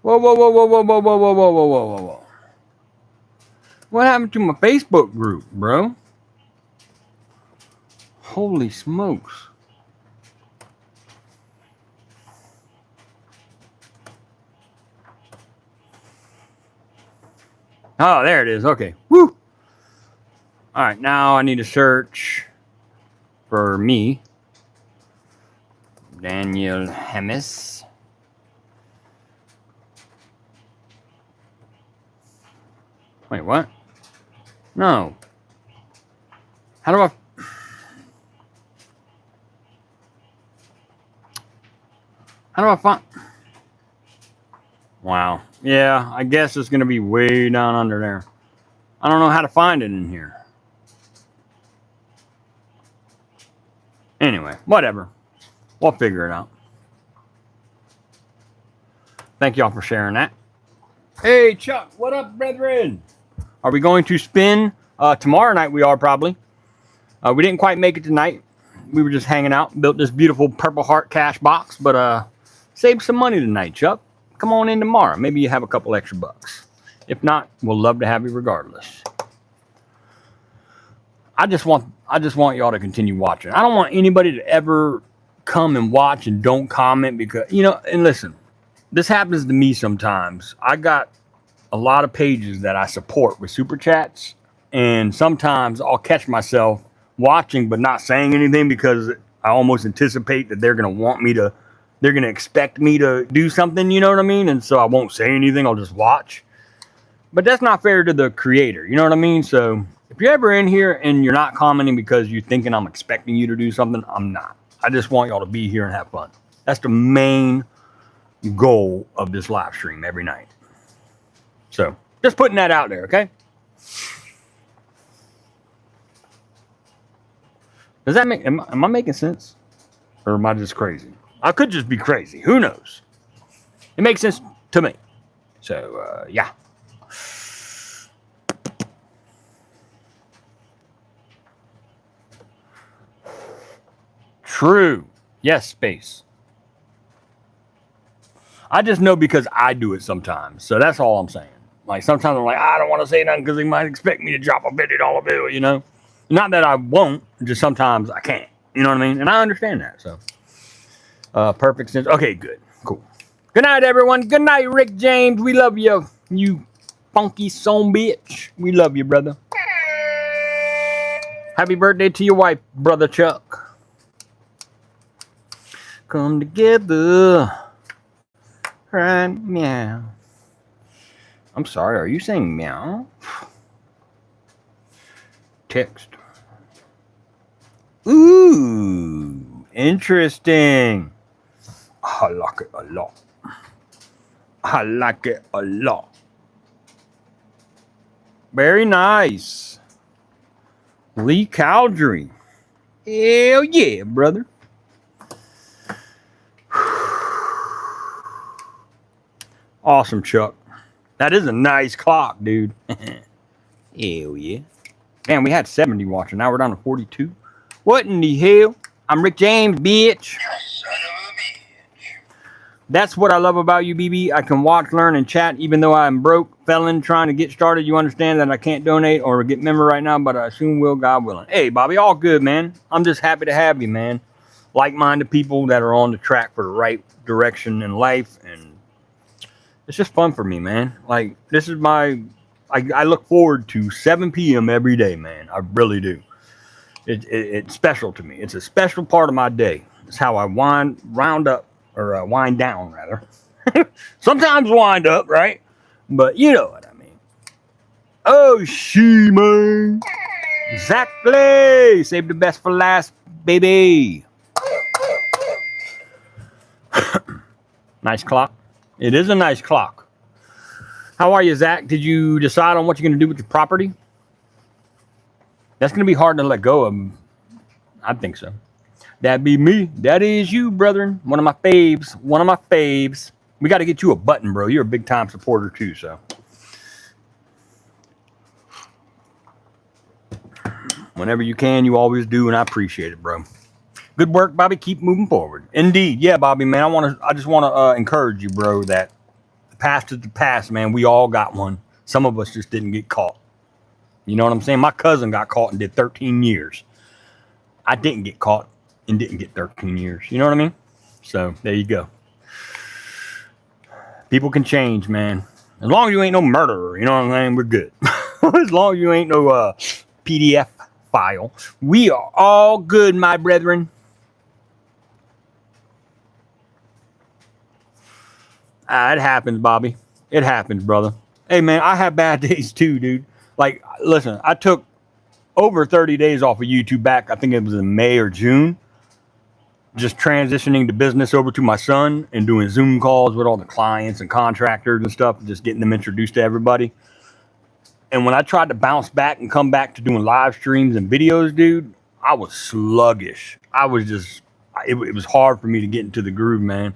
Whoa, whoa, whoa, whoa, whoa, whoa, whoa, whoa, whoa, whoa, whoa, whoa. What happened to my Facebook group, bro? Holy smokes. Oh, there it is. Okay. Woo. All right. Now I need to search for me. Daniel Hemis. Wait, what? No. How do I... How do I find... Wow. Yeah, I guess it's going to be way down under there. I don't know how to find it in here. Anyway, whatever. We'll figure it out. Thank y'all for sharing that. Hey, Chuck, what up, brethren? Are we going to spin? Tomorrow night we are probably. We didn't quite make it tonight. We were just hanging out. Built this beautiful Purple Heart cash box. But saved some money tonight, Chuck. Come on in tomorrow. Maybe you have a couple extra bucks. If not, we'll love to have you regardless. I just want y'all to continue watching. I don't want anybody to ever come and watch and don't comment because, you know, and listen, this happens to me sometimes. I got a lot of pages that I support with super chats, and sometimes I'll catch myself watching but not saying anything because I almost anticipate that they're going to want me to, they're going to expect me to do something, you know what I mean? And so I won't say anything, I'll just watch. But that's not fair to the creator, you know what I mean? So if you're ever in here and you're not commenting because you're thinking I'm expecting you to do something, I'm not. I just want y'all to be here and have fun. That's the main goal of this live stream every night. So just putting that out there, okay? Does that make, am I making sense? Or am I just crazy? I could just be crazy. Who knows? It makes sense to me. So, yeah. True. Yes, space. I just know because I do it sometimes. So that's all I'm saying. Like sometimes I'm like, I don't want to say nothing because they might expect me to drop a $50 bill, you know? Not that I won't, just sometimes I can't. You know what I mean? And I understand that. So perfect sense. Okay, good. Cool. Good night, everyone. Good night, Rick James. We love you. You funky son bitch. We love you, brother. Happy birthday to your wife, Brother Chuck. Come together. Right, meow. I'm sorry, are you saying meow? Text. Ooh, interesting. I like it a lot. I like it a lot. Very nice. Lee Cowdery. Hell yeah, brother. Awesome, Chuck. That is a nice clock, dude. Hell yeah. Man, we had 70 watching. Now we're down to 42. What in the hell? I'm Rick James, bitch. You son of a bitch. That's what I love about you, BB. I can watch, learn, and chat even though I'm broke, felon, trying to get started. You understand that I can't donate or get member right now, but I soon will, God willing. Hey, Bobby, all good, man. I'm just happy to have you, man. Like-minded people that are on the track for the right direction in life, and it's just fun for me, man. Like, this is I look forward to 7 p.m. every day, man. I really do. It's special to me. It's a special part of my day. It's how I wind down, rather. Sometimes wind up, right? But you know what I mean. Oh, she, man. Exactly. Save the best for last, baby. Nice clock. It is a nice clock. How are you, Zach? Did you decide on what you're going to do with your property? That's going to be hard to let go of. I think so. That'd be me. That is you, brethren. One of my faves. One of my faves. We got to get you a button, bro. You're a big time supporter too, so. Whenever you can, you always do, and I appreciate it, bro. Good work, Bobby. Keep moving forward. Indeed. Yeah, Bobby, man. I just want to encourage you, bro, that the past is the past, man. We all got one. Some of us just didn't get caught. You know what I'm saying? My cousin got caught and did 13 years. I didn't get caught and didn't get 13 years. You know what I mean? So, there you go. People can change, man. As long as you ain't no murderer, you know what I'm saying? We're good. As long as you ain't no PDF file. We are all good, my brethren. It happens, Bobby. It happens, brother. Hey, man, I have bad days too, dude. Like, listen, I took over 30 days off of YouTube back. I think it was in May or June. Just transitioning the business over to my son and doing Zoom calls with all the clients and contractors and stuff, just getting them introduced to everybody. And when I tried to bounce back and come back to doing live streams and videos, dude, I was sluggish. It was hard for me to get into the groove, man.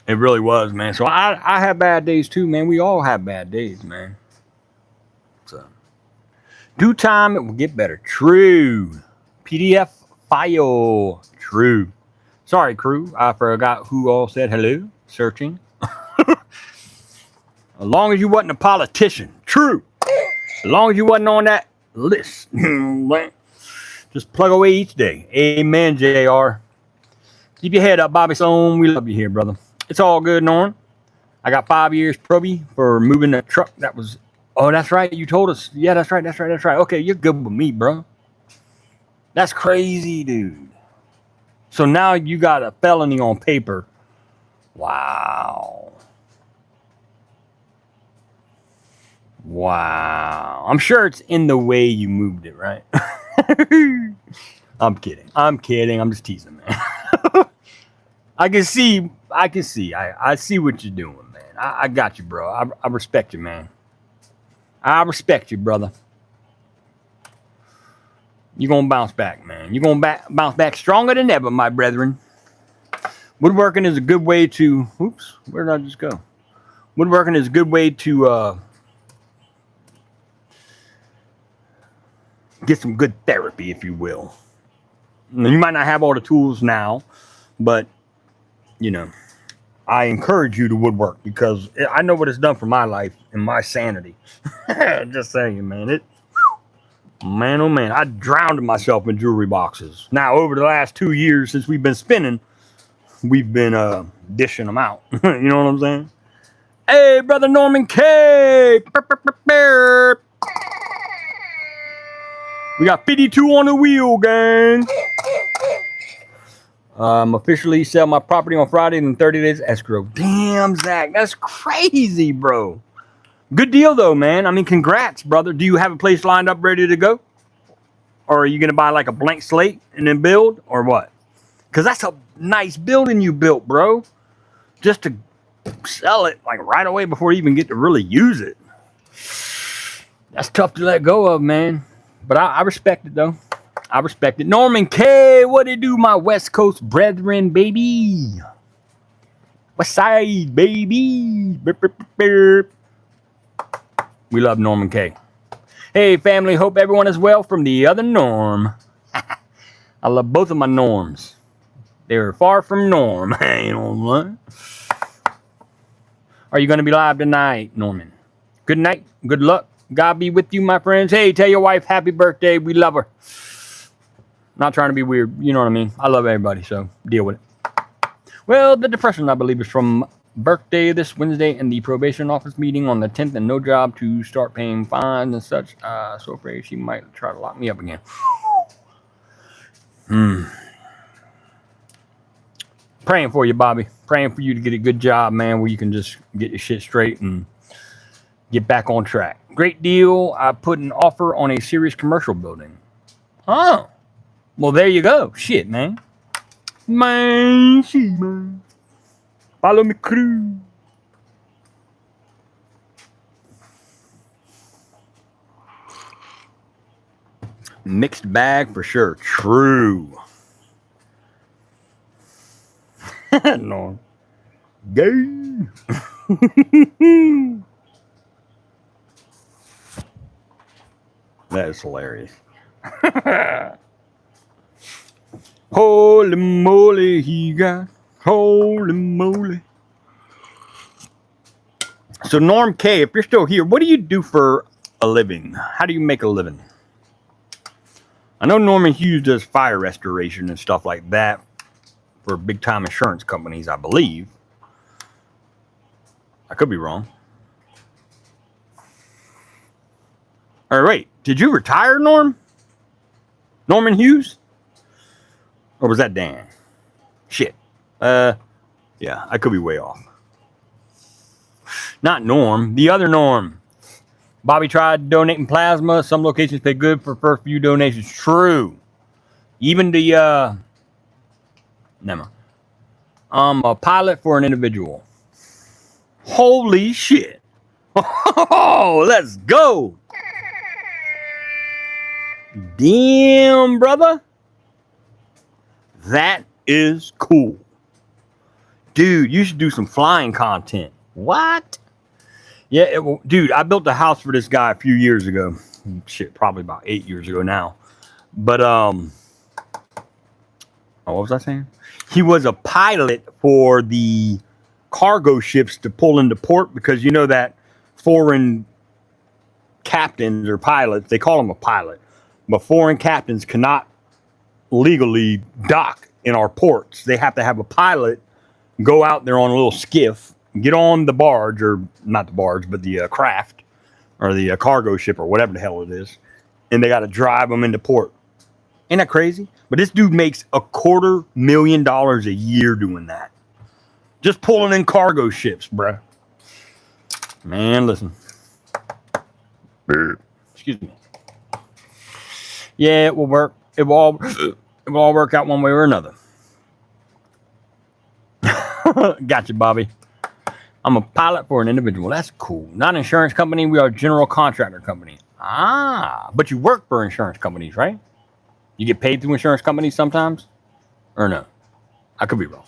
It really was, man. So I have bad days too, man. We all have bad days, man. So, due time, it will get better. True. PDF file. True. Sorry, crew. I forgot who all said hello. Searching. As long as you wasn't a politician. True. As long as you wasn't on that list. Just plug away each day. Amen, JR. Keep your head up, Bobby Sloan. We love you here, brother. It's all good, Norm. I got 5 years probie for moving the truck. That was... Oh, that's right. You told us. Yeah, that's right. Okay, you're good with me, bro. That's crazy, dude. So now you got a felony on paper. Wow. I'm sure it's in the way you moved it, right? I'm kidding. I'm just teasing, man. I can see. I see what you're doing, man. I got you, bro. I respect you, man. I respect you, brother. You're going to bounce back, man. You're going to bounce back stronger than ever, my brethren. Woodworking is a good way to... Oops, where did I just go? Woodworking is a good way to get some good therapy, if you will. You might not have all the tools now, but you know, I encourage you to woodwork because I know what it's done for my life and my sanity. Just saying, man. Man, oh man, I drowned myself in jewelry boxes. Now, over the last 2 years since we've been spinning, we've been dishing them out. You know what I'm saying? Hey, brother Norman K. We got 52 on the wheel, gang. Officially sell my property on Friday in 30 days escrow. Damn, Zach, that's crazy, bro. Good deal, though, man. I mean, congrats, brother. Do you have a place lined up ready to go? Or are you going to buy like a blank slate and then build? Or what? Because that's a nice building you built, bro. Just to sell it like right away before you even get to really use it. That's tough to let go of, man. But I respect it, though. I respect it. Norman K, what it do, my West Coast brethren, baby? West Side, baby. Burp, burp, burp, burp. We love Norman K. Hey, family, hope everyone is well from the other Norm. I love both of my Norms. They're far from Norm. You know what? Are you going to be live tonight, Norman? Good night. Good luck. God be with you, my friends. Hey, tell your wife happy birthday. We love her. Not trying to be weird. You know what I mean? I love everybody, so deal with it. Well, the depression, I believe, is from birthday this Wednesday and the probation office meeting on the 10th and no job to start paying fines and such. So afraid she might try to lock me up again. Praying for you, Bobby. Praying for you to get a good job, man, where you can just get your shit straight and get back on track. Great deal. I put an offer on a serious commercial building. Oh. Well, there you go. Shit, man. Man, shit, man. Follow me, crew. Mixed bag for sure. True. No. Gay. That is hilarious. Holy moly, he got holy moly. So Norm K, if you're still here, what do you do for a living? How do you make a living? I know Norman Hughes does fire restoration and stuff like that for big time insurance companies, I believe. I could be wrong. All right, wait, did you retire, Norm? Norman Hughes? Or was that Dan? Shit. Yeah, I could be way off. Not Norm, the other Norm. Bobby tried donating plasma. Some locations pay good for first few donations. True. Even the, never. I'm a pilot for an individual. Holy shit. Oh, let's go. Damn, brother. That is cool. Dude, you should do some flying content. What? Yeah, dude, I built a house for this guy a few years ago. Shit, probably about 8 years ago now. But, what was I saying? He was a pilot for the cargo ships to pull into port because you know that foreign captains or pilots, they call them a pilot, but foreign captains cannot legally dock in our ports. They have to have a pilot go out there on a little skiff, get on the barge, or not the barge, but the craft or the cargo ship or whatever the hell it is, and they got to drive them into port. Ain't that crazy? But this dude makes $250,000 a year doing that. Just pulling in cargo ships, bruh. Man, listen. Excuse me. Yeah, it will work. It will all work out one way or another. Gotcha, Bobby. I'm a pilot for an individual. That's cool. Not an insurance company. We are a general contractor company. Ah, but you work for insurance companies, right? You get paid through insurance companies sometimes? Or no? I could be wrong.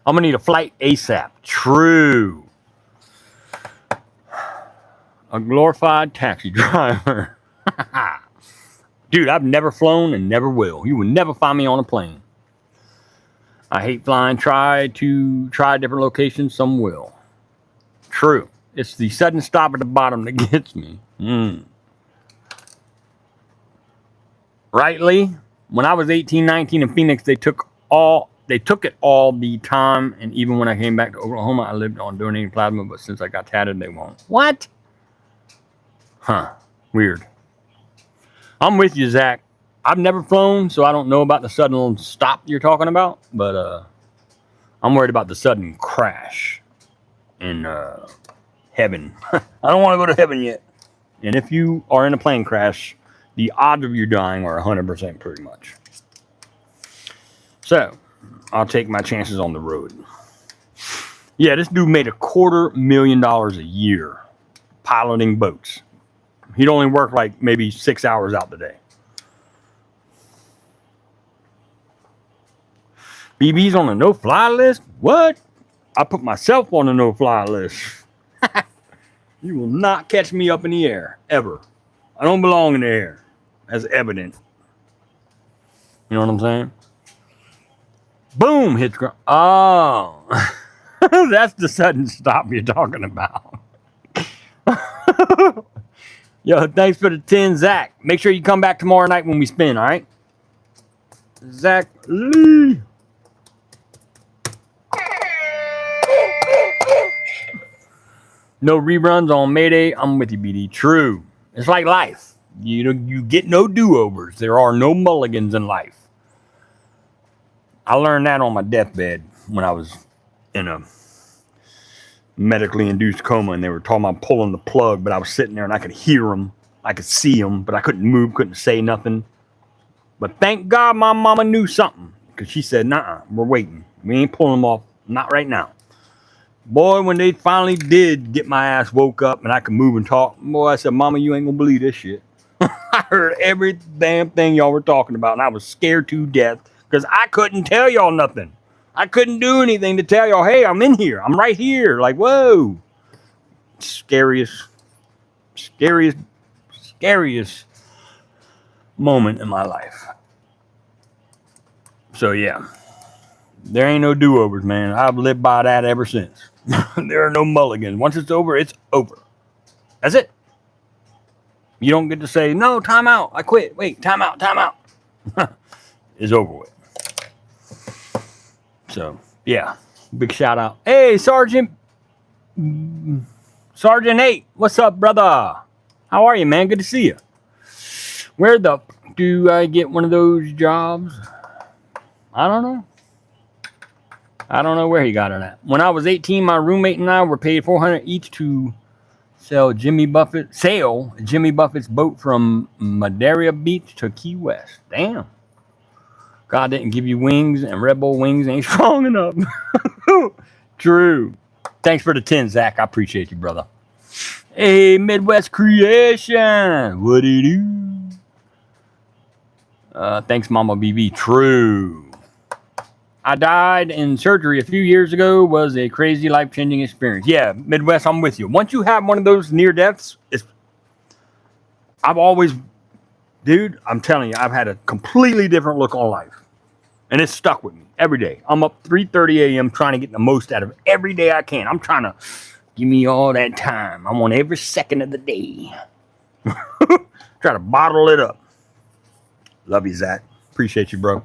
I'm going to need a flight ASAP. True. A glorified taxi driver. Dude, I've never flown and never will. You will never find me on a plane. I hate flying. Try different locations. Some will. True. It's the sudden stop at the bottom that gets me. Right, Lee? When I was 18, 19 in Phoenix, they took it all the time. And even when I came back to Oklahoma, I lived on donating plasma. But since I got tatted, they won't. What? Huh. Weird. I'm with you, Zach. I've never flown, so I don't know about the sudden stop you're talking about. But I'm worried about the sudden crash in heaven. I don't want to go to heaven yet. And if you are in a plane crash, the odds of you dying are 100% pretty much. So, I'll take my chances on the road. Yeah, this dude made $250,000 a year piloting boats. He'd only work like maybe 6 hours out the day. BB's on a no-fly list? What? I put myself on a no-fly list. You will not catch me up in the air, ever. I don't belong in the air. That's evident. You know what I'm saying? Boom, hits ground. Oh. That's the sudden stop you're talking about. Yo, thanks for the 10, Zach. Make sure you come back tomorrow night when we spin, all right? Zach Lee. No reruns on Mayday. I'm with you, BD. True. It's like life. You get no do-overs. There are no mulligans in life. I learned that on my deathbed when I was in a medically induced coma and they were talking about pulling the plug, but I was sitting there and I could hear them. I could see them, but I couldn't move, couldn't say nothing. But thank God my mama knew something because she said, nah, we're waiting. We ain't pulling them off. Not right now. Boy, when they finally did get my ass woke up and I could move and talk, boy, I said, Mama, you ain't gonna believe this shit. I heard every damn thing y'all were talking about and I was scared to death because I couldn't tell y'all nothing. I couldn't do anything to tell y'all, hey, I'm in here. I'm right here. Like, whoa. Scariest moment in my life. So, yeah. There ain't no do-overs, man. I've lived by that ever since. There are no mulligans. Once it's over, it's over. That's it. You don't get to say, no, time out. I quit. Wait, time out. It's over with. So, yeah. Big shout out. Hey, Sergeant 8. What's up, brother? How are you, man? Good to see you. Where the do I get one of those jobs? I don't know. I don't know where he got it at. When I was 18, my roommate and I were paid $400 each to sail Jimmy Buffett's boat from Madeira Beach to Key West. Damn. God didn't give you wings, and Red Bull wings ain't strong enough. True. Thanks for the 10, Zach. I appreciate you, brother. Hey, Midwest Creation. What do you do? Thanks, Mama BB. True. I died in surgery a few years ago. Was a crazy life-changing experience. Yeah, Midwest, I'm with you. Once you have one of those near deaths, dude, I'm telling you, I've had a completely different look on life. And it's stuck with me every day. I'm up 3:30 a.m. trying to get the most out of every day I can. I'm trying to give me all that time. I want every second of the day. Try to bottle it up. Love you, Zach. Appreciate you, bro.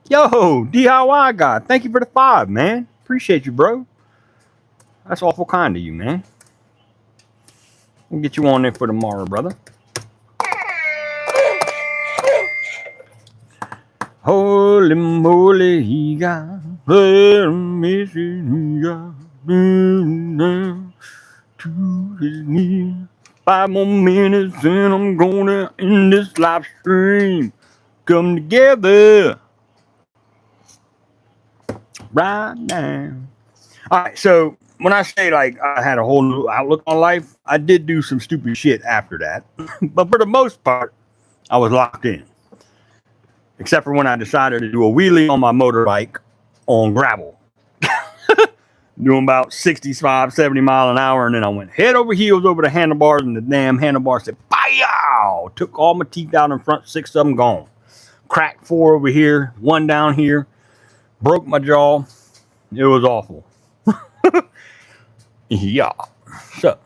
Yo, DIY guy, thank you for the 5, man. Appreciate you, bro. That's awful kind of you, man. We'll get you on there for tomorrow, brother. Holy moly, he got a mission, he got down to his knees. 5 more minutes and I'm gonna end this live stream. Come together right now. All right, so when I say like I had a whole new outlook on life, I did do some stupid shit after that. But for the most part, I was locked in. Except for when I decided to do a wheelie on my motorbike on gravel. Doing about 65, 70 mile an hour, and then I went head over heels over the handlebars, and the damn handlebars said, fire! Pow! Took all my teeth out in front, 6 of them gone. Cracked 4 over here, 1 down here. Broke my jaw. It was awful. Yeah. So,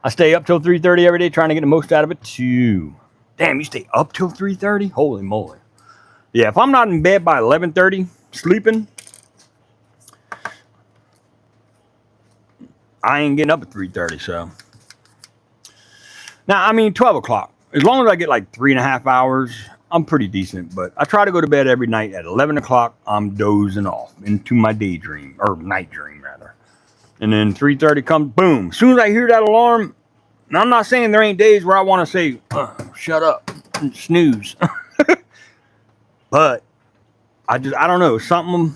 I stay up till 3:30 every day trying to get the most out of it too. Damn, you stay up till 3:30? Holy moly. Yeah, if I'm not in bed by 11:30, sleeping, I ain't getting up at 3:30, so. Now, I mean, 12 o'clock. As long as I get like 3.5 hours, I'm pretty decent. But I try to go to bed every night at 11 o'clock. I'm dozing off into my daydream, or night dream, rather. And then 3:30 comes, boom. As soon as I hear that alarm, and I'm not saying there ain't days where I want to say, shut up and snooze. But I don't know, something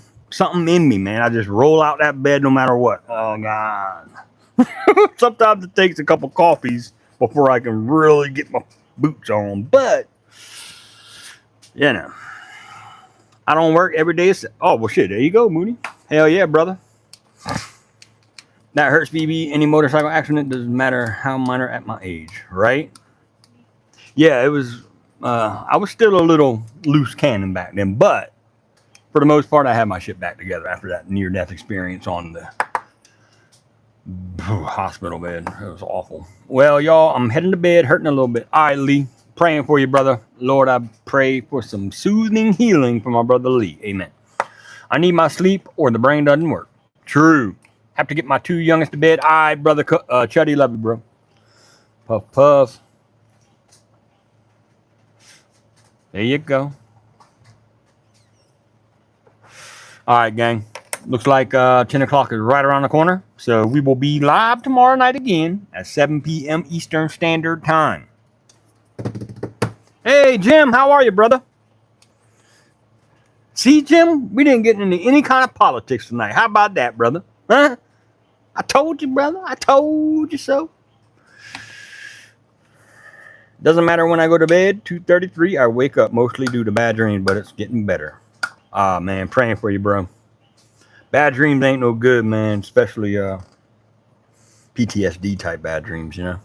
in me, man. I just roll out that bed no matter what. Oh, God. Sometimes it takes a couple coffees before I can really get my boots on. But, you know, I don't work every day. Oh, well, shit, there you go, Moody. Hell yeah, brother. That hurts, BB. Any motorcycle accident doesn't matter how minor at my age, right? Yeah, it was, I was still a little loose cannon back then, but for the most part, I had my shit back together after that near-death experience on the hospital bed. It was awful. Well, y'all, I'm heading to bed, hurting a little bit. All right, Lee, praying for you, brother. Lord, I pray for some soothing healing for my brother Lee. Amen. I need my sleep or the brain doesn't work. True. Have to get my 2 youngest to bed. All right, brother Chuddy, love you, bro. Puff, puff. There you go. All right, gang. Looks like 10 o'clock is right around the corner. So we will be live tomorrow night again at 7 p.m. Eastern Standard Time. Hey, Jim, how are you, brother? See, Jim, we didn't get into any kind of politics tonight. How about that, brother? Huh? I told you, brother. I told you so. Doesn't matter when I go to bed. 2:33, I wake up mostly due to bad dreams, but it's getting better. Ah, man, praying for you, bro. Bad dreams ain't no good, man. Especially PTSD type bad dreams, you know.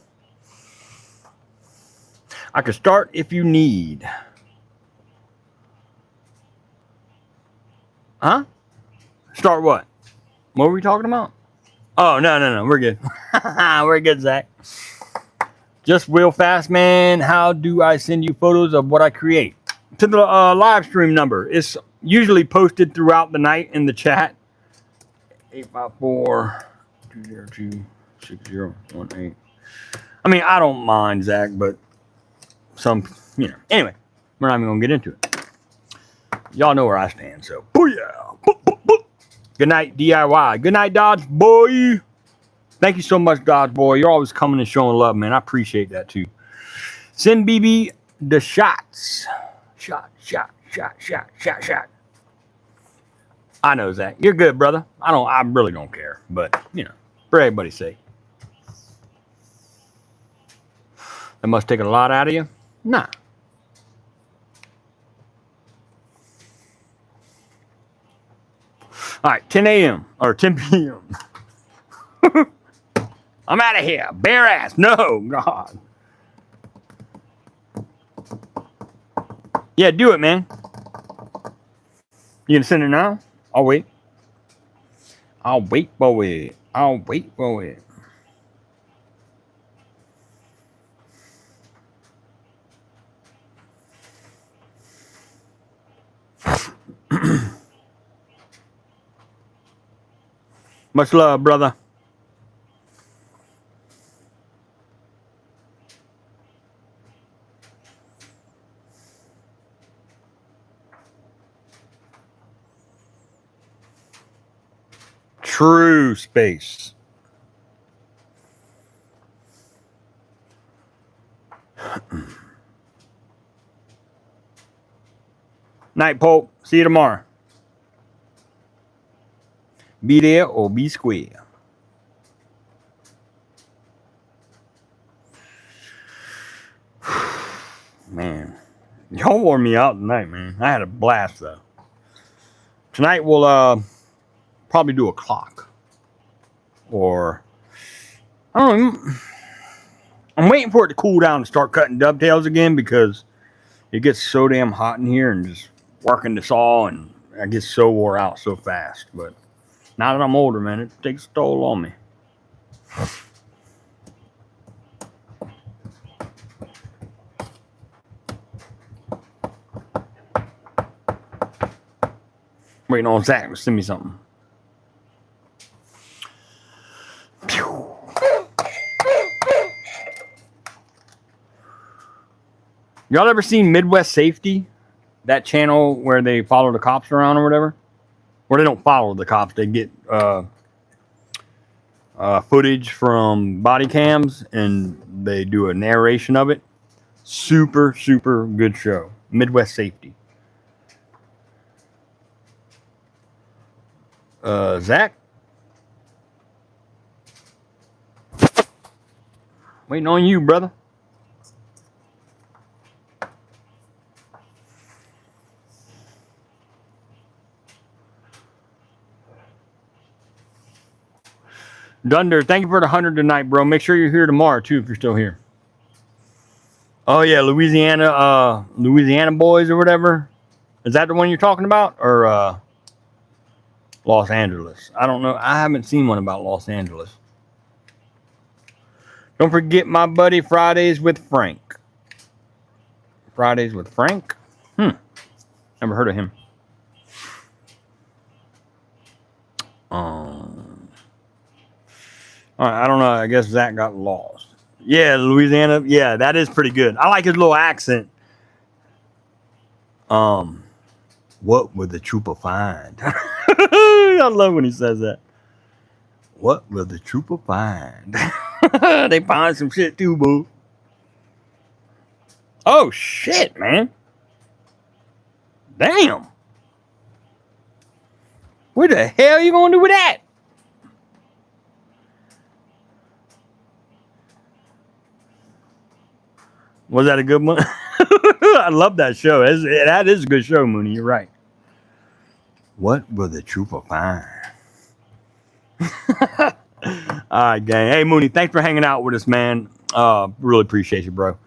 I can start if you need. Huh? Start what? What were we talking about? Oh, no. We're good. We're good, Zach. Just real fast, man. How do I send you photos of what I create? To the live stream number. It's usually posted throughout the night in the chat. 854-202-6018. I mean, I don't mind, Zach, but some, you know. Anyway, we're not even going to get into it. Y'all know where I stand, so booyah. Boop, boop, boop. Good night, DIY. Good night, Dodge Boy. Thank you so much, Dodge Boy. You're always coming and showing love, man. I appreciate that, too. Send BB the shots. Shot. I know, Zach. You're good, brother. I really don't care. But, you know, for everybody's sake. That must take a lot out of you? Nah. All right, 10 a.m. or 10 p.m. I'm out of here. Bare ass. No, God. Yeah, do it, man. You gonna send it now? I'll wait. I'll wait for it. Much love, brother. True space. Night, Pope. See you tomorrow. Be there or be square. Man, y'all wore me out tonight, man. I had a blast, though. Tonight we'll probably do a clock. Or, I don't know. I'm waiting for it to cool down and start cutting dovetails again because it gets so damn hot in here and just working the saw, and I get so wore out so fast. But now that I'm older, man, it takes a toll on me. Waiting on Zach to send me something. Pew. Y'all ever seen Midwest Safety? That channel where they follow the cops around or whatever? Or they don't follow the cops. They get footage from body cams and they do a narration of it. Super, super good show. Midwest Safety. Zach? Waiting on you, brother. Dunder, thank you for the 100 tonight, bro. Make sure you're here tomorrow, too, if you're still here. Oh, yeah, Louisiana boys or whatever. Is that the one you're talking about? Or Los Angeles? I don't know. I haven't seen one about Los Angeles. Don't forget my buddy Fridays with Frank. Fridays with Frank? Never heard of him. All right, I don't know. I guess Zach got lost. Yeah, Louisiana. Yeah, that is pretty good. I like his little accent. What would the trooper find? I love when he says that. What will the trooper find? They find some shit too, boo. Oh, shit, man. Damn. What the hell are you going to do with that? Was that a good one? I love that show. That is a good show, Mooney. You're right. What will the trooper find? All right, gang. Hey, Mooney, thanks for hanging out with us, man. Really appreciate you, bro.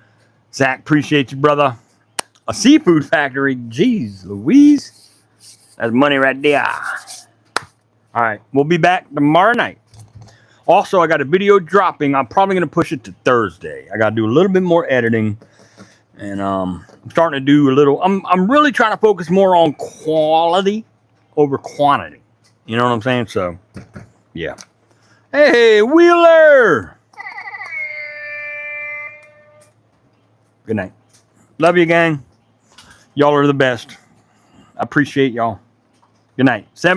Zach, appreciate you, brother. A seafood factory. Jeez, Louise. That's money right there. All right, we'll be back tomorrow night. Also, I got a video dropping. I'm probably going to push it to Thursday. I got to do a little bit more editing. And I'm starting to do a little... I'm really trying to focus more on quality over quantity. You know what I'm saying? So, yeah. Hey, Wheeler! Good night. Love you, gang. Y'all are the best. I appreciate y'all. Good night. 7